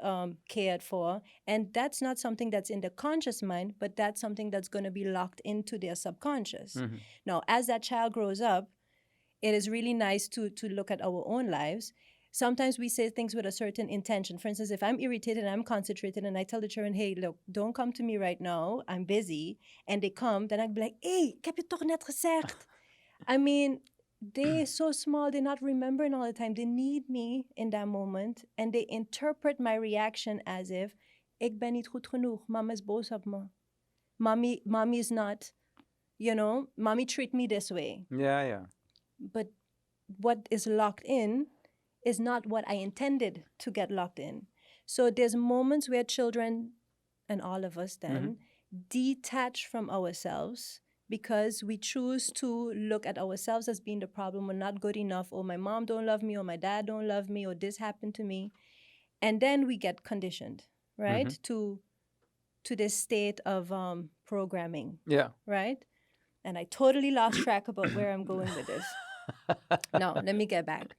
cared for. And that's not something that's in the conscious mind, but that's something that's going to be locked into their subconscious. Now, as that child grows up, it is really nice to look at our own lives. Sometimes we say things with a certain intention. For instance, if I'm irritated and I'm concentrated and I tell the children, hey, look, don't come to me right now, I'm busy, and they come, then I'd be like, hey, ik heb je toch net gezegd. I mean, they're so small, they're not remembering all the time. They need me in that moment, and they interpret my reaction as if, ik ben niet goed genoeg, mama is boos op me. Mommy is not, mommy treat me this way. Yeah. But what is locked in is not what I intended to get locked in. So there's moments where children, and all of us then, detach from ourselves because we choose to look at ourselves as being the problem. We're not good enough, or my mom don't love me, or my dad don't love me, or this happened to me. And then we get conditioned, right, to this state of programming. Yeah. Right? And I totally lost track about where I'm going with this. No, let me get back.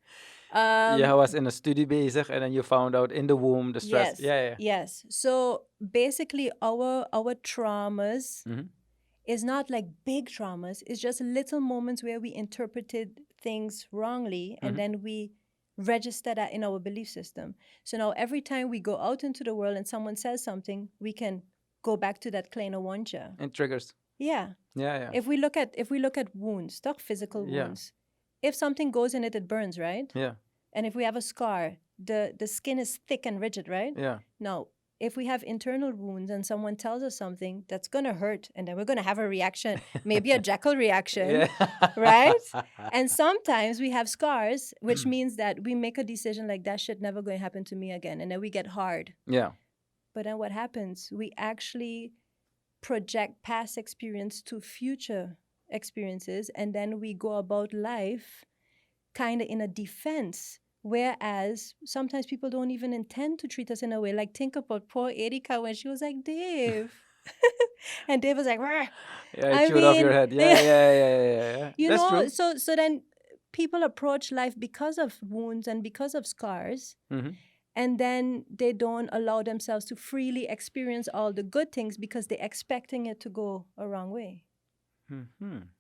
I was in a study bezig and then you found out in the womb the stress. Yes. So basically our traumas is not like big traumas. It's just little moments where we interpreted things wrongly and then we register that in our belief system. So now every time we go out into the world and someone says something, we can go back to that kleine wondje. And triggers. Yeah. Yeah. If we look at wounds, talk physical wounds. If something goes in it, it burns, right? Yeah. And if we have a scar, the skin is thick and rigid, right? Yeah. Now, if we have internal wounds and someone tells us something, that's going to hurt. And then we're going to have a reaction, maybe a jackal reaction, right? And sometimes we have scars, which means that we make a decision like that shit never going to happen to me again. And then we get hard. Yeah. But then what happens? We actually project past experience to future experiences. And then we go about life kind of in a defense. Whereas sometimes people don't even intend to treat us in a way. Like, think about poor Erika when she was like, Dave. And Dave was like, Rah. Yeah, chewed off your head. Yeah. You That's know, true. so then people approach life because of wounds and because of scars. And then they don't allow themselves to freely experience all the good things because they're expecting it to go a wrong way.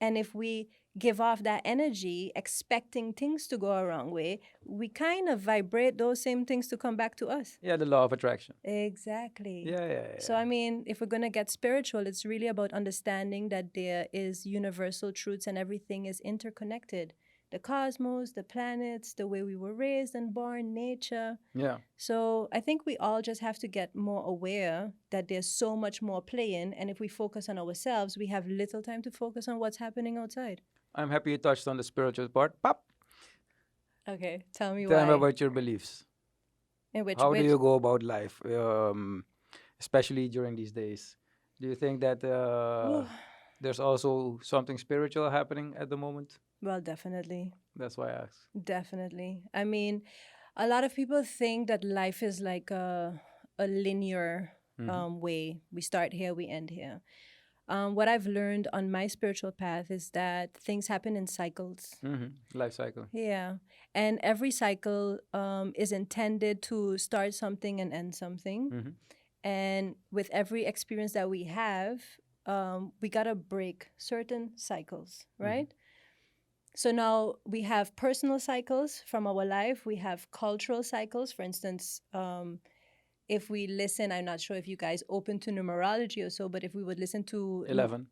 And if we give off that energy, expecting things to go a wrong way, we kind of vibrate those same things to come back to us. Yeah, the law of attraction. Exactly. Yeah. So, I mean, if we're going to get spiritual, it's really about understanding that there is universal truths and everything is interconnected. The cosmos, the planets, the way we were raised and born, nature. Yeah. So I think we all just have to get more aware that there's so much more playing. And if we focus on ourselves, we have little time to focus on what's happening outside. I'm happy you touched on the spiritual part. Pop. Okay, tell me Tell why. me about your beliefs. How do you go about life, especially during these days? Do you think that there's also something spiritual happening at the moment? Well, definitely. That's why I asked. Definitely. I mean, a lot of people think that life is like a linear way. We start here, we end here. What I've learned on my spiritual path is that things happen in cycles. Life cycle. Yeah. And every cycle is intended to start something and end something. And with every experience that we have, we got to break certain cycles, right? So now we have personal cycles from our life. We have cultural cycles. For instance, if we listen, I'm not sure if you guys open to numerology or so, but if we would listen to 11.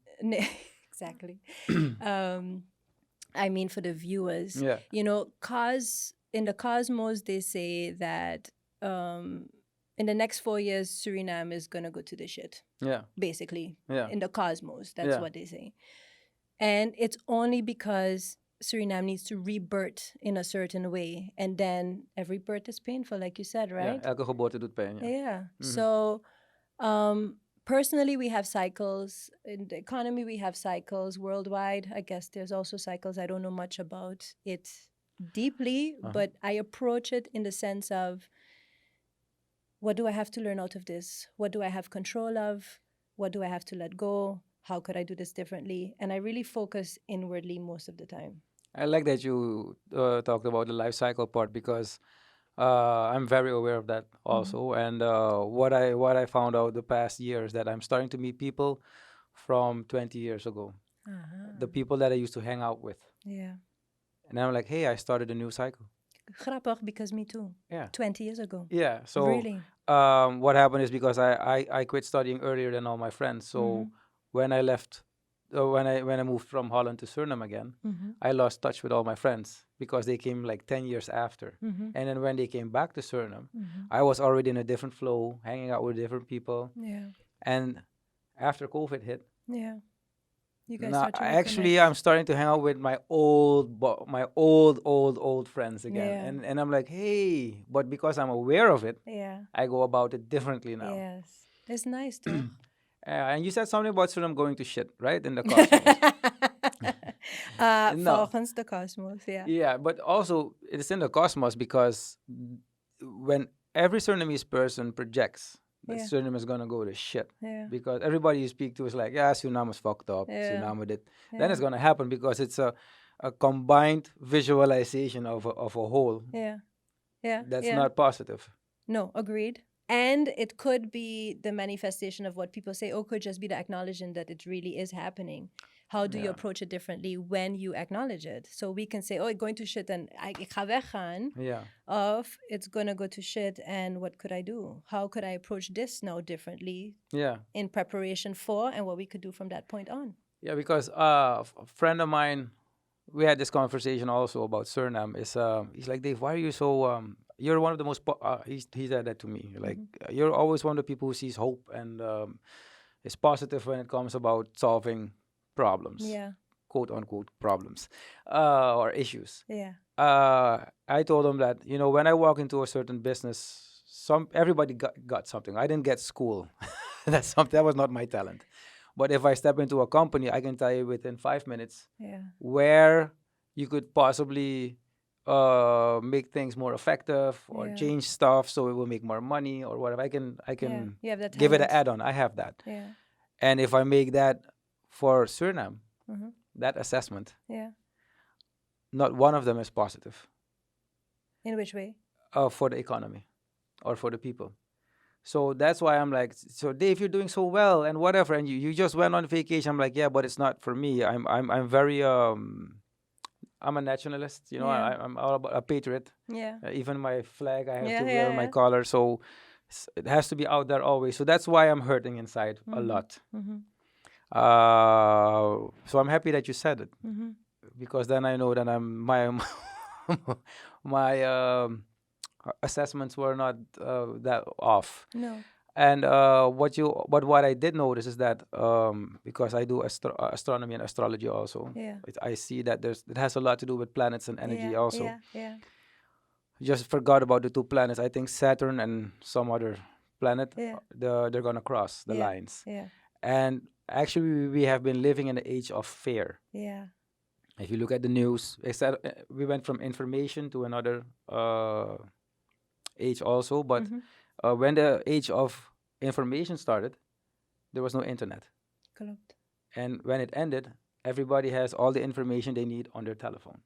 exactly. I mean, for the viewers, Yeah. in the cosmos, they say that in the next 4 years, Suriname is gonna go to the shit. Yeah. Basically, Yeah. in the cosmos, that's Yeah. what they say, and it's only because Suriname needs to rebirth in a certain way, and then every birth is painful, like you said, right? Ja, elke geboorte doet pijn. Ja. Yeah. So, personally, we have cycles. In the economy, we have cycles. Worldwide, I guess there's also cycles. I don't know much about it deeply, but I approach it in the sense of, what do I have to learn out of this? What do I have control of? What do I have to let go? How could I do this differently? And I really focus inwardly most of the time. I like that you talked about the life cycle part because I'm very aware of that also. And what I found out the past years that I'm starting to meet people from 20 years ago, the people that I used to hang out with, Yeah. and I'm like, hey, I started a new cycle. Grappig, because me too. Yeah. 20 years ago. Yeah. So Really? what happened is because I quit studying earlier than all my friends. So when I left, when I moved from Holland to Suriname again, I lost touch with all my friends because they came like 10 years after. And then when they came back to Suriname, I was already in a different flow, hanging out with different people. Yeah. And after COVID hit, Yeah. You guys now start to actually reconnect. I'm starting to hang out with my old friends again. Yeah. And I'm like, hey, but because I'm aware of it, Yeah. I go about it differently now. Yes. It's nice, though. And you said something about Suriname going to shit, right? In the cosmos. No. Volgens the cosmos, yeah. Yeah, but also it's in the cosmos because when every Surinamese person projects that Yeah. Suriname is gonna go to shit, Yeah. because everybody you speak to is like, yeah, Suriname is fucked up. Yeah. Suriname did. Then it's gonna happen because it's a combined visualization of a whole. Yeah. Yeah. That's yeah. not positive. No, agreed. And it could be the manifestation of what people say, or could just be the acknowledgement that it really is happening. How do you approach it differently when you acknowledge it? So we can say, oh, ik going to shit and ik ga weggaan. Yeah. Of it's going to go to shit and what could I do? How could I approach this now differently? Yeah. In preparation for, and what we could do from that point on. Yeah, because a friend of mine, we had this conversation also about Suriname. He's like, Dave, why are you so? You're one of the most. He said that to me. Like, you're always one of the people who sees hope and is positive when it comes about solving problems. Yeah. Quote unquote problems, or issues. Yeah. I told him that when I walk into a certain business, everybody got something. I didn't get school. That was not my talent. But if I step into a company, I can tell you within 5 minutes where you could possibly make things more effective or change stuff so it will make more money or whatever. I can You have that give it an talent. add-on. I have that. Yeah. And if I make that for Suriname, that assessment, Yeah. not one of them is positive In which way? for the economy or for the people. So that's why I'm like, so Dave, you're doing so well and whatever, and you just went on vacation. I'm like, yeah, but it's not for me. I'm very I'm a nationalist. I'm all about a patriot. Yeah. Even my flag, I have Yeah, to yeah, wear my yeah. collar. So it has to be out there always. So that's why I'm hurting inside a lot. So I'm happy that you said it because then I know that my assessments were not that off. No. And what I did notice is that because I do astronomy and astrology also, Yeah. I see that it has a lot to do with planets and energy Yeah. also. Yeah. Yeah. Just forgot about the two planets. I think Saturn and some other planet. Yeah. They're gonna cross the lines. Yeah. And actually, we have been living in the age of fear. Yeah. If you look at the news, we went from information to another age also. But when the age of information started, there was no internet. Klopt. And when it ended, everybody has all the information they need on their telephone.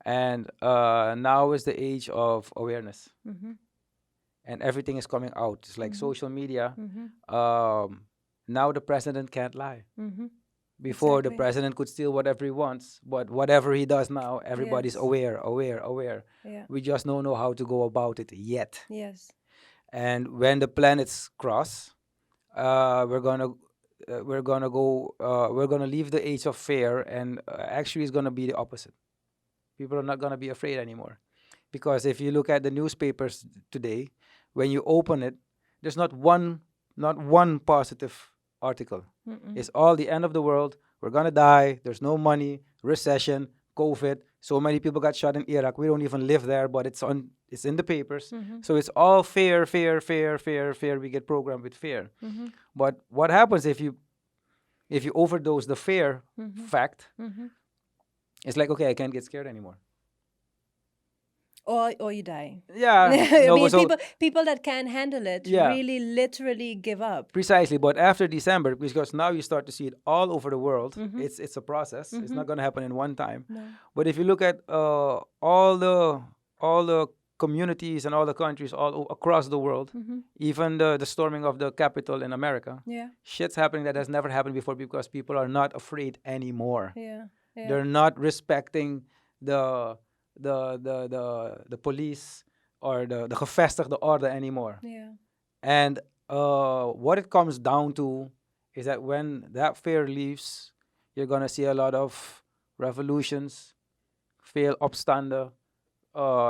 And now is the age of awareness. And everything is coming out. It's like social media. Now the president can't lie. Before, the Exactly. president could steal whatever he wants, but whatever he does now, everybody's Yes. aware. Yeah. We just don't know how to go about it yet. Yes. And when the planets cross, we're gonna we're gonna leave the age of fear, and actually it's gonna be the opposite. People are not gonna be afraid anymore, because if you look at the newspapers today, when you open it, there's not one positive article. Mm-mm. It's all the end of the world. We're gonna die. There's no money. Recession. COVID. So many people got shot in Iraq. We don't even live there, but it's in the papers. Mm-hmm. So it's all fear, fear, fear, fear, fear. We get programmed with fear. Mm-hmm. But what happens if you overdose the fear Mm-hmm. fact? Mm-hmm. It's like, okay, I can't get scared anymore. Or you die. Yeah. I No, mean, but so people that can't handle it Yeah. really literally give up. precisely. But after December, because now you start to see it all over the world, Mhm. it's a process. It's Mhm. not going to happen in one time. No. But if you look at all the communities and all the countries across the world, Mhm. even the storming of the Capitol in America, Yeah. shit's happening that has never happened before, because people are not afraid anymore. Yeah. Yeah. They're not respecting the the police or the gevestigde orde anymore. Yeah. And what it comes down to is that when that fear leaves, you're gonna see a lot of revolutions, veel opstanden.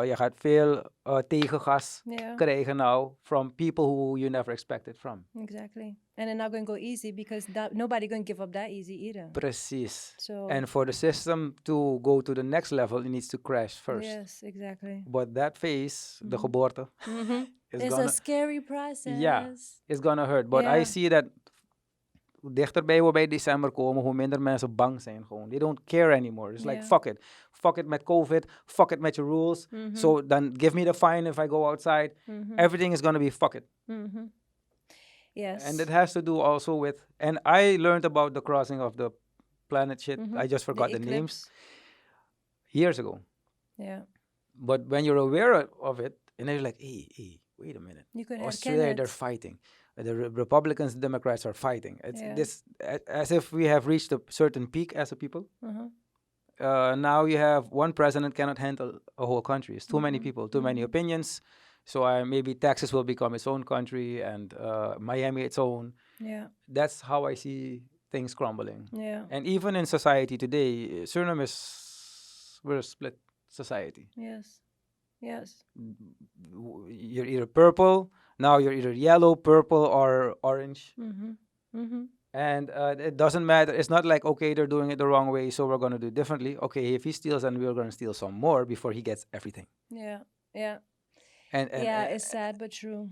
Je gaat veel tegengas Yeah. krijgen now from people who you never expected from. Exactly. And they're not going to go easy because nobody going to give up that easy either. Precies. So. And for the system to go to the next level, it needs to crash first. Yes, exactly. But that phase, the Mhm. geboorte, Mm-hmm. is It's a gonna scary process. Yeah. it's gonna hurt. But I Yeah. see that hoe dichterbij we bij december komen, hoe minder mensen bang zijn gewoon. They don't care anymore. It's like, Yeah. fuck it. Fuck it met COVID. Fuck it met your rules. Mhm. So then give me the fine if I go outside. Mhm. Everything is gonna be fuck it. Mhm. Yes. And it has to do also with, and I learned about the crossing of the planet shit. Mhm. I just forgot the names eclipse. years ago. Yeah. But when you're aware of it, and then you're like, hey, wait a minute. You could Australia, they're it. fighting. The Republicans, Democrats are fighting. It's Yeah. this as if we have reached a certain peak as a people. Uh-huh. Now you have one president cannot handle a whole country. It's too many Mhm. people, too many Mhm. opinions. So maybe Texas will become its own country, and Miami its own. Yeah. That's how I see things crumbling. Yeah. And even in society today, Suriname we're a split society. Yes. Yes. You're either purple, now you're either yellow, purple, or orange. Mm-hmm. Mm-hmm. And it doesn't matter. It's not like, okay, they're doing it the wrong way, so we're going to do it differently. Okay, if he steals, then we're going to steal some more before he gets everything. Yeah. Yeah. And Yeah. It's sad but true.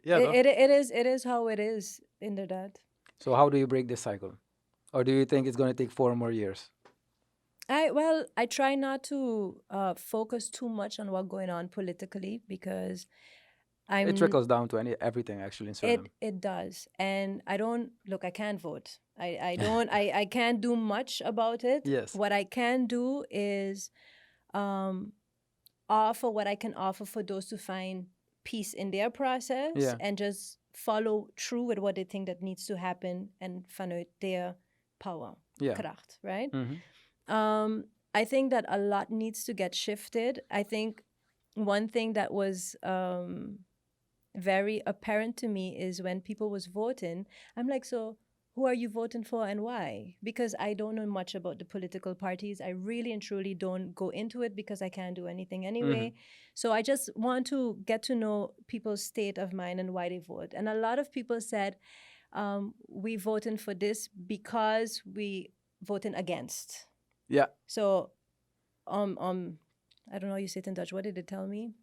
yeah. It is how it is, inderdaad. So how do you break this cycle? Or do you think it's going to take 4 more years? I try not to focus too much on what's going on politically because It trickles down to everything actually in Suriname. it does. And I can't vote. I don't I can't do much about it. Yes. What I can do is offer what I can offer for those to find peace in their process Yeah. and just follow through with what they think that needs to happen and vanuit their power, Yeah. kracht, right? Mhm. I think that a lot needs to get shifted. I think one thing that was very apparent to me is when people was voting, I'm like, so who are you voting for and why? Because I don't know much about the political parties. I really and truly don't go into it because I can't do anything anyway. So I just want to get to know people's state of mind and why they vote. And a lot of people said, we voting for this because we voting against. Yeah. So, I don't know how you say it in Dutch. What did it tell me?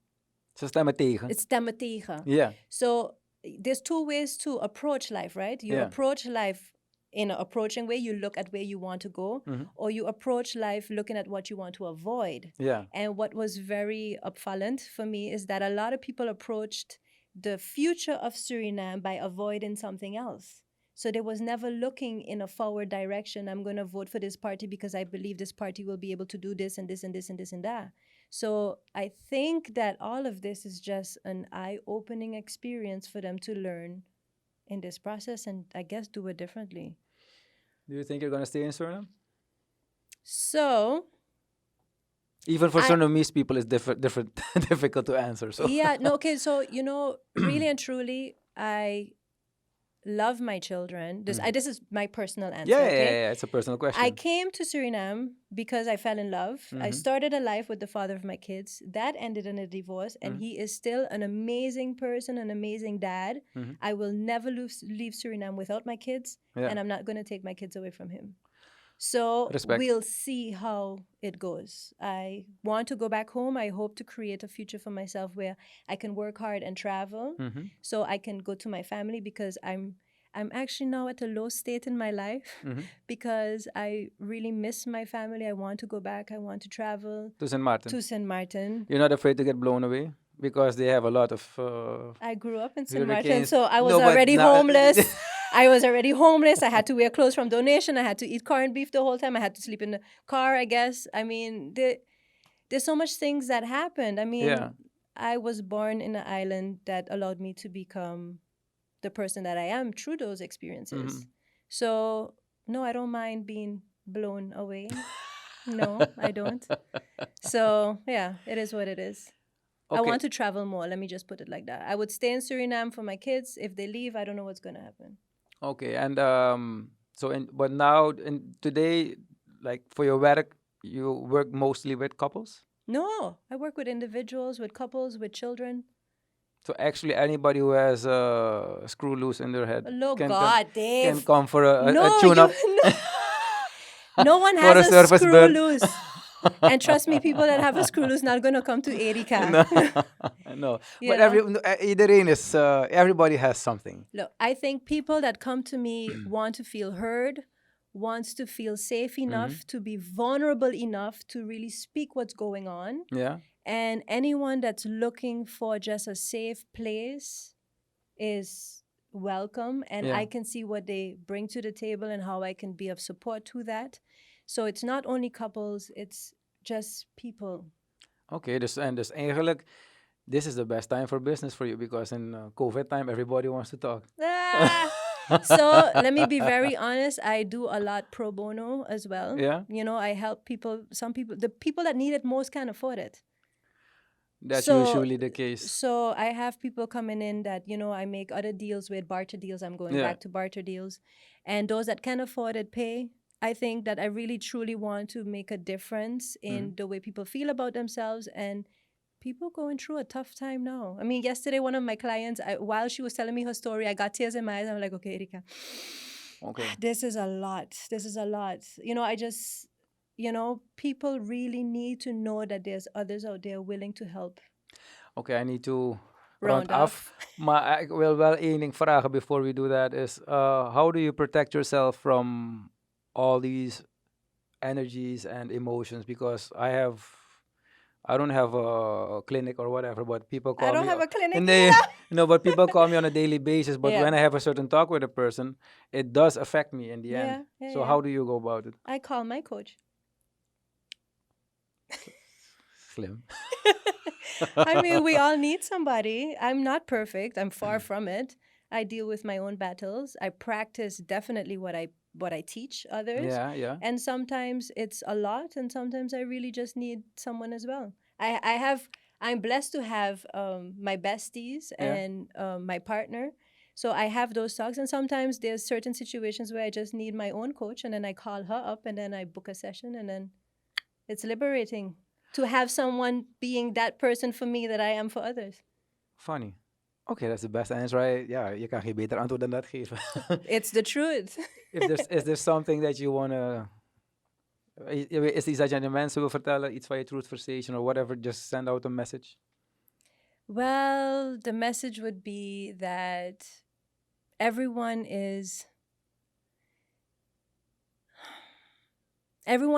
Ze stemmen tegen. It's stemmen tegen. Yeah. So there's 2 ways to approach life, right? You Yeah. approach life in an approaching way. You look at where you want to go, or you approach life looking at what you want to avoid. Yeah. And what was very opvallend for me is that a lot of people approached the future of Suriname by avoiding something else. So they was never looking in a forward direction. I'm going to vote for this party because I believe this party will be able to do this and this and this and this and that. So I think that all of this is just an eye-opening experience for them to learn in this process and I guess do it differently. Do you think you're gonna stay in Suriname? So, Even for I Surinamese people, it's different, difficult to answer. So, yeah, no, okay, so really and truly, I love my children. This is my personal answer, okay? yeah. It's a personal I question. came to Suriname because I fell in love. I Mm-hmm. started a life with the father of my kids. That ended in a divorce, and Mm-hmm. he is still an amazing person, an amazing dad. Mm-hmm. I will never leave Suriname without my kids, Yeah, and I'm not going to take my kids away from him. So respect. we'll see how it goes. I want to go back home. I hope to create a future for myself where I can work hard and travel Mm-hmm. so I can go to my family because I'm actually now at a low state in my life Mm-hmm. because I really miss my family. I want to go back. I want to travel To Saint Martin. to St. Martin. You're not afraid to get blown away because they have a lot of I grew up in St. Martin, hurricanes. so I was No, but already now. homeless. I was already homeless. I had to wear clothes from donation. I had to eat corned beef the whole time. I had to sleep in the car, I guess. I mean, there's so much things that happened. I Yeah. mean, I was born in an island that allowed me to become the person that I am through those Mm-hmm. experiences. So, no, I don't mind being blown away. No, I don't. So, yeah, it is what it is. I Okay. want to travel more. Let me just put it like that. I would stay in Suriname for my kids. If they leave, I don't know what's going to happen. Okay. And so but now in today, like for your work, you work mostly with couples. No, I work with individuals, with couples, with children. So actually, anybody who has a screw loose in their head Oh, can can God, can Dave. come for a No, tune you up no. No one for has a a service screw bird. loose. And trust me, people that have a screw loose not gonna come to Erika. No, no. You But know? iedereen is everybody has something. Look, I think people that come to me want to feel heard, wants to feel safe Mm-hmm. enough, to be vulnerable enough to really speak what's going on. Yeah. And anyone that's looking for just a safe place is welcome. And Yeah. I can see what they bring to the table and how I can be of support to that. So it's not only couples, it's just people. Okay. Dus eigenlijk, this is the best time for business for you because in COVID time, everybody wants to talk. Ah! So let me be very honest. I do a lot pro bono as well. Yeah. I help people. Some people, the people that need it most can't afford it. That's So, usually the case. so I have people coming in that I make other deals with barter deals. I'm going Yeah. back to barter deals, and those that can afford it pay. I think that I really truly want to make a difference in the way people feel about themselves and people going through a tough time now. I mean, yesterday one of my clients, while she was telling me her story, I got tears in my eyes. I'm like, okay, Erika, Okay. this is a lot. This is a lot. I just, people really need to know that there's others out there willing to help. Okay, I need to round Round af. off. Maar ik wil wel één ding vragen before we do that is, how do you protect yourself from all these energies and emotions? Because I don't have a clinic or whatever, but people I call don't me, have a clinic and they, either. but people call me on a daily basis. But Yeah. when I have a certain talk with a person, it does affect me in the end. Yeah, yeah, So yeah. how do you go about it? I call my coach. Slim. I mean, we all need somebody. I'm not perfect. I'm far from it. I deal with my own battles. I practice definitely what I teach others. Yeah, yeah. And sometimes it's a lot, and sometimes I really just need someone as well. I'm blessed to have my besties Yeah. and my partner. So I have those talks, and sometimes there's certain situations where I just need my own coach, and then I call her up, and then I book a session, and then it's liberating to have someone being that person for me that I am for others. Funny. Okay, that's the best answer. Right? Ja, je kan geen beter antwoord dan dat geven. It's the truth. Is there something that you wanna... Is iets dat je aan de mensen wil vertellen? Iets van je Truthversation or whatever? Just send out a message. Well, the message would be that everyone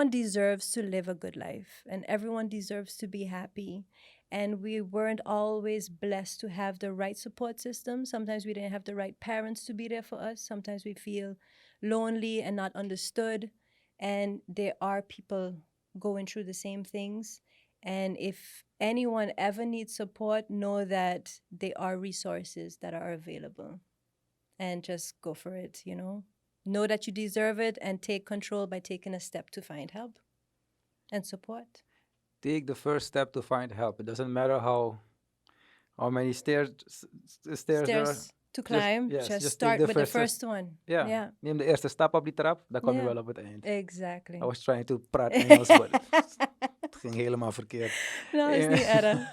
deserves to live a good life, and everyone deserves to be happy. And we weren't always blessed to have the right support system. Sometimes we didn't have the right parents to be there for us. Sometimes we feel lonely and not understood. And there are people going through the same things. And if anyone ever needs support, know that there are resources that are available. And just go for it, know that you deserve it and take control by taking a step to find help and support. Take the first step to find help. It doesn't matter how many stairs there are. Stairs to climb, yes, just just start take the with the first first one. Ja, Yeah, neem de eerste stap op die trap, dan kom je Yeah. wel op het eind. exactly. I was trying to praat Engels, but het ging helemaal verkeerd. No, it's niet erg.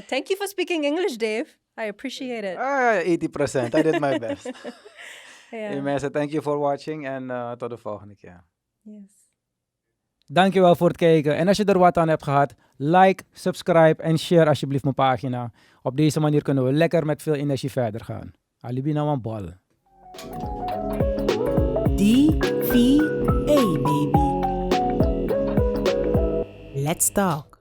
Thank you for speaking English, Dave. I appreciate it. 80%. I did my best. Yeah. Hey, mensen, thank you for watching en tot de volgende keer. Yes. Dankjewel voor het kijken. En als je er wat aan hebt gehad, like, subscribe en share alsjeblieft mijn pagina. Op deze manier kunnen we lekker met veel energie verder gaan. Alibi nou een bal. DVA, baby. Let's talk.